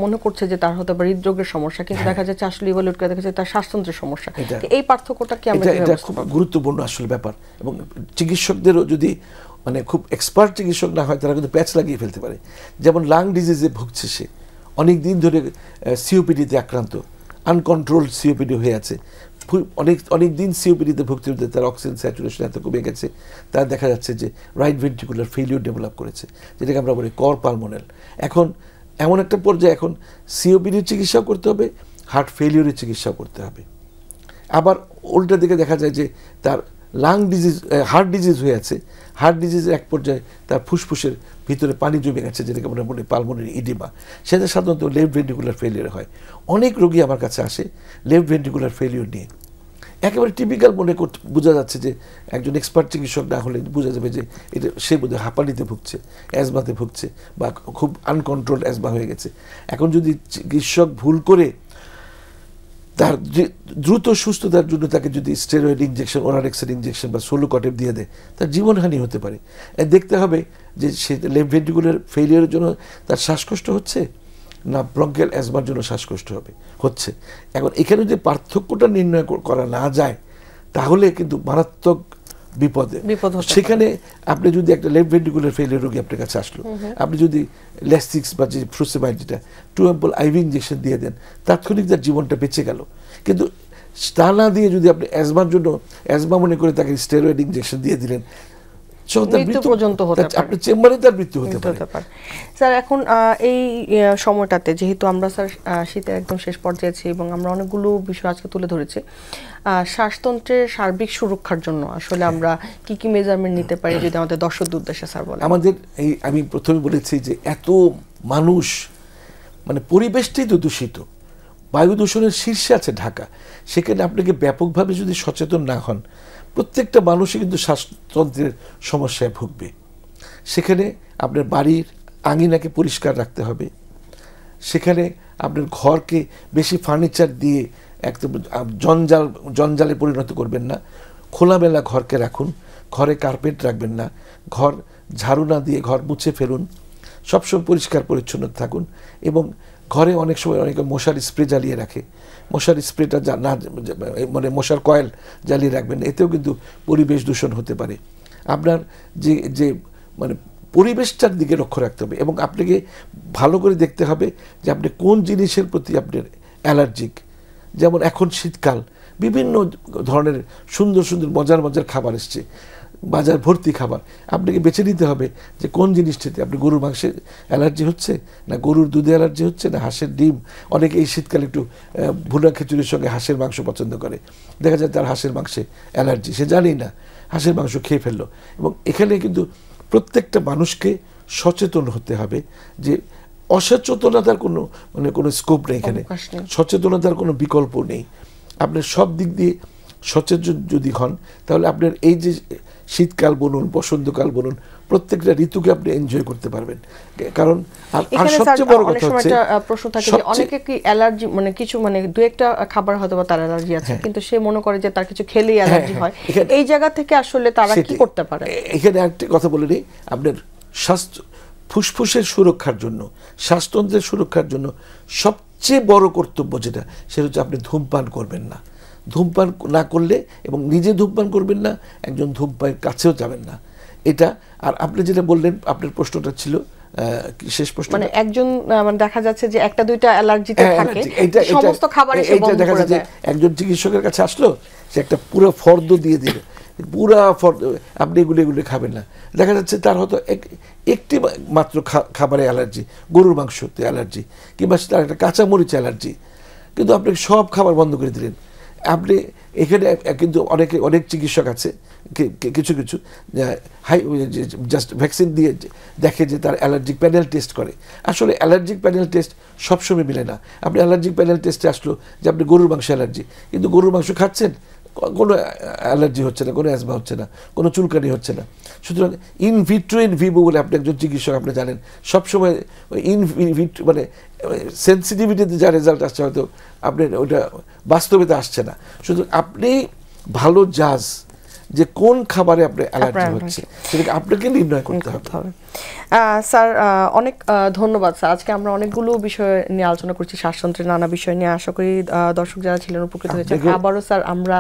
মনে করছে যে তার হতে পারে হৃদরোগের সমস্যা, কিন্তু দেখা যাচ্ছে আসলে ইভালুয়েট করে দেখা যাচ্ছে তার শ্বাসতন্ত্রের সমস্যা। এই পার্থক্যটা কি আমরা? এটা খুব গুরুত্বপূর্ণ আসলে ব্যাপার, এবং চিকিৎসকদেরও যদি মানে খুব এক্সপার্ট চিকিৎসক না হয়, তারা কিন্তু প্যাচ লাগিয়ে ফেলতে পারে। যেমন লাং ডিজিজে ভুগছে সে, অনেক দিন ধরে সিওপিডিতে আক্রান্ত, আনকন্ট্রোলড সিওপিডি হয়ে আছে, অনেক দিন সিওপিডিতে ভুগতে ভুগতে তার অক্সিজেন স্যাচুরেশন এত কমে গেছে, তার দেখা যাচ্ছে যে রাইট ভেন্ট্রিকুলার ফেলিওর ডেভেলপ করেছে, যেটাকে আমরা বলি কর পালমোনাল। এখন এমন একটা পর্যায়ে এখন সিওপিডির চিকিৎসাও করতে হবে, হার্ট ফেলিওরের চিকিৎসাও করতে হবে। আবার উল্টা দিকে দেখা যায় যে তার লাং ডিজিজ, হার্ট ডিজিজ হয়ে আছে, হার্ট ডিজিজের এক পর্যায়ে তার ফুসফুসের ভিতরে পানি জমে গেছে, যেটাকে আমরা বলি পালমোনারি ইডিমা, সেটা সাধারণত লেফট ভেন্ট্রিকুলার ফেলিওর হয়। অনেক রোগী আমার কাছে আসে লেফট ভেন্ট্রিকুলার ফেলিওর নিয়ে, একেবারে টিপিক্যাল বোঝা যাচ্ছে যে একজন এক্সপার্ট চিকিৎসক না হলে বোঝা যাবে যে এটা সে বোধহয় হাঁপানিতে ভুগছে, অ্যাজমাতে ভুগছে, বা খুব আনকন্ট্রোলড অ্যাজমা হয়ে গেছে। এখন যদি চিকিৎসক ভুল করে তার দ্রুত সুস্থতার জন্য তাকে যদি স্টেরয়েড ইনজেকশন, ওরারেক্সের ইনজেকশন বা সোলোকটেপ দিয়ে দেয়, তার জীবনহানি হতে পারে। দেখতে হবে যে সে লেফট ভেন্ট্রিকুলার ফেলিয়ারের জন্য তার শ্বাসকষ্ট হচ্ছে না ব্রঙ্কিয়াল অ্যাজমার জন্য শ্বাসকষ্ট হচ্ছে। এখন এখানে যদি পার্থক্যটা নির্ণয় করা না যায়, তাহলে কিন্তু মারাত্মক বিপদে। সেখানে আপনি যদি একটা লেফট ভেন্ট্রিকুলার ফেলিয়ার রোগী আপনার কাছে আসলো, আপনি যদি ল্যাস্টিক্স বা যে ফ্রুসেমাইড, যেটা 2 অ্যাম্পল আইভি ইনজেকশন দিয়ে দেন, তাৎক্ষণিক তার জীবনটা বেঁচে গেল। কিন্তু তা না দিয়ে যদি আপনি অ্যাজমার জন্য অ্যাজমা মনে করে তাকে স্টেরয়েড ইনজেকশন দিয়ে দিলেন, আপনার চেম্বারে তার মৃত্যু হতে পারে। স্যার এখন এই সময়টাতে যেহেতু আমরা স্যার শীতের একদম শেষ পর্যায়ে আছি এবং আমরা অনেকগুলো বিষয় আজকে তুলে ধরেছি, শ্বাসতন্ত্রের সার্বিক সুরক্ষার জন্য আসলে আমরা কি কি মেজারমেন্ট নিতে পারি, যদি আমাদের দর্শকদের উদ্দেশ্যে স্যার বলেন। আমাদের এই আমি প্রথমে বলেছি যে এত মানুষ, মানে পরিবেশটাই তো দূষিত, বায়ু দূষণের শীর্ষে আছে ঢাকা, সেখানে আপনাকে ব্যাপকভাবে যদি সচেতন না হন, প্রত্যেকটা মানুষই কিন্তু শ্বাসতন্ত্রের সমস্যায় ভুগবে। সেখানে আপনার বাড়ির আঙিনাকে পরিষ্কার রাখতে হবে, সেখানে আপনার ঘরকে বেশি ফার্নিচার দিয়ে একদম জঞ্জালে পরিণত করবেন না, খোলামেলা ঘরকে রাখুন, ঘরে কার্পেট রাখবেন না, ঘর ঝাড়ু না দিয়ে ঘর মুছে ফেলুন, সবসময় পরিষ্কার পরিচ্ছন্ন থাকুন। এবং ঘরে অনেক সময় অনেকে মশার স্প্রে জ্বালিয়ে রাখে, মশার স্প্রেটা না, মানে মশার কয়েল জ্বালিয়ে রাখবেন, এতেও কিন্তু পরিবেশ দূষণ হতে পারে। আপনার যে মানে পরিবেশটার দিকে লক্ষ্য রাখতে হবে, এবং আপনাকে ভালো করে দেখতে হবে যে আপনি কোন জিনিসের প্রতি আপনার অ্যালার্জিক। যেমন এখন শীতকাল, বিভিন্ন ধরনের সুন্দর সুন্দর মজার মজার খাবার এসছে, বাজার ভর্তি খাবার, আপনাকে বেছে নিতে হবে যে কোন জিনিসটিতে আপনি গরুর মাংসে অ্যালার্জি হচ্ছে, না গরুর দুধে অ্যালার্জি হচ্ছে, না হাঁসের ডিম। অনেকে এই শীতকালে একটু ভুনা খিচুড়ির সঙ্গে হাঁসের মাংস পছন্দ করে, দেখা যায় তার হাঁসের মাংসে অ্যালার্জি, সে জানেই না, হাঁসের মাংস খেয়ে ফেললো। এবং এখানে কিন্তু প্রত্যেকটা মানুষকে সচেতন হতে হবে যে অসচেতনতার কোনো স্কোপ নেই এখানে, সচেতনতার কোনো বিকল্প নেই। আপনার সব দিক দিয়ে সচেতন যদি হন, তাহলে আপনার এই যে শীতকাল বলুন, বসন্তকাল বলুন, প্রত্যেকটা ঋতুকে আপনি এনজয় করতে পারবেন। কারণ আর এখানে স্যার সবচেয়ে বড় অনেক কথা সময় হচ্ছে একটা প্রশ্ন থাকে যে অনেকে কি অ্যালার্জি মানে কিছু মানে দু একটা খাবার হয়তো বা তার অ্যালার্জি আছে, কিন্তু সে মনে করে যে তার কিছু খেলেই অ্যালার্জি হয়, এই জায়গা থেকে আসলে তারা কি করতে পারে? এখানে একটা কথা বলে নিই, আপনার স্বাস্থ্য ফুসফুসের সুরক্ষার জন্য, শ্বাসতন্ত্রের সুরক্ষার জন্য সবচেয়ে বড় কর্তব্য যেটা, সেটা হচ্ছে আপনি ধূমপান করবেন না। ধূমপান না করলে, এবং নিজে ধূমপান করবেন না, একজন ধূমপানের কাছেও যাবেন না। এটা আর আপনি যেটা বললেন, আপনার প্রশ্নটা ছিল শেষ প্রশ্ন, মানে একজন মানে দেখা যাচ্ছে যে একটা দুইটা অ্যালার্জিতে থাকে, সমস্ত খাবারে সে বন্ধ করে দেয়। একজন চিকিৎসকের কাছে আসলো, সে একটা পুরো ফর্দ দিয়ে দিল, পুরা ফর্দ, আপনি এগুলো খাবেন না। দেখা যাচ্ছে তার হয়তো একটি মাত্র খাবারে অ্যালার্জি, গরুর মাংসতে অ্যালার্জি, কিংবা তার একটা কাঁচামরিচ অ্যালার্জি, কিন্তু আপনি সব খাবার বন্ধ করে দিলেন। আপনি এখানে কিন্তু অনেক চিকিৎসক আছে, কিছু জাস্ট ভ্যাকসিন দিয়ে দেখে যে তার অ্যালার্জিক প্যানেল টেস্ট করে। আসলে অ্যালার্জিক প্যানেল টেস্ট সবসময় মিলে না। আপনি অ্যালার্জিক প্যানেল টেস্টে আসলো যে আপনি গরুর মাংস অ্যালার্জি, কিন্তু গরুর মাংস খাচ্ছেন, কোনো অ্যালার্জি হচ্ছে না, কোনো অ্যাজমা হচ্ছে না, কোনো চুলকানি হচ্ছে না। সুতরাং ইন ভিট্রো ইন ভিভো বলে আপনি একজন চিকিৎসক আপনি জানেন, সবসময় ইন ভিট্রো মানে সেন্সিটিভিটিতে যা রেজাল্ট আসছে হয়তো আপনার ওটা বাস্তবেতে আসছে না। সুতরাং আপনি ভালো জাজ যে কোন খাবারে আপনার অ্যালার্জি হচ্ছে, সেটাকে আপনাকে নির্ণয় করতে হবে। স্যার অনেক ধন্যবাদ স্যার। আজকে আমরা অনেকগুলো বিষয় নিয়ে আলোচনা করছি, শ্বাসতন্ত্রের নানা বিষয় নিয়ে। আশা করি দর্শক যারা ছিলেন উপকৃত হয়েছেন। আবারও স্যার আমরা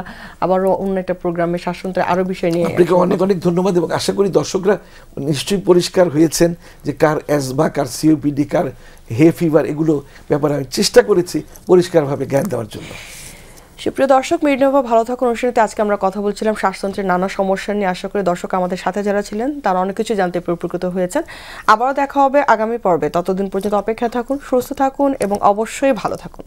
অন্য একটা প্রোগ্রামে শ্বাসতন্ত্রের আরো বিষয় নিয়ে আপনাকে অনেক ধন্যবাদ, এবং আশা করি দর্শকরা নিশ্চয়ই পরিষ্কার হয়েছেন যে কার অ্যাজমা, কার সিওপিডি, কার হে ফিভার, এগুলো ব্যাপারে আমি চেষ্টা করেছি পরিষ্কারভাবে জ্ঞান দেওয়ার জন্য। সুপ্রিয় দর্শক, মেডিনোভা ভালো থাকুন অনুষ্ঠানে আজকে আমরা কথা বলছিলাম শ্বাসতন্ত্রের নানা সমস্যা নিয়ে। আশা করি দর্শক আমাদের সাথে যারা ছিলেন তারা অনেক কিছু জানতে উপকৃত হয়েছেন। আবারও দেখা হবে আগামী পর্বে। ততদিন পর্যন্ত অপেক্ষায় থাকুন, সুস্থ থাকুন এবং অবশ্যই ভালো থাকুন।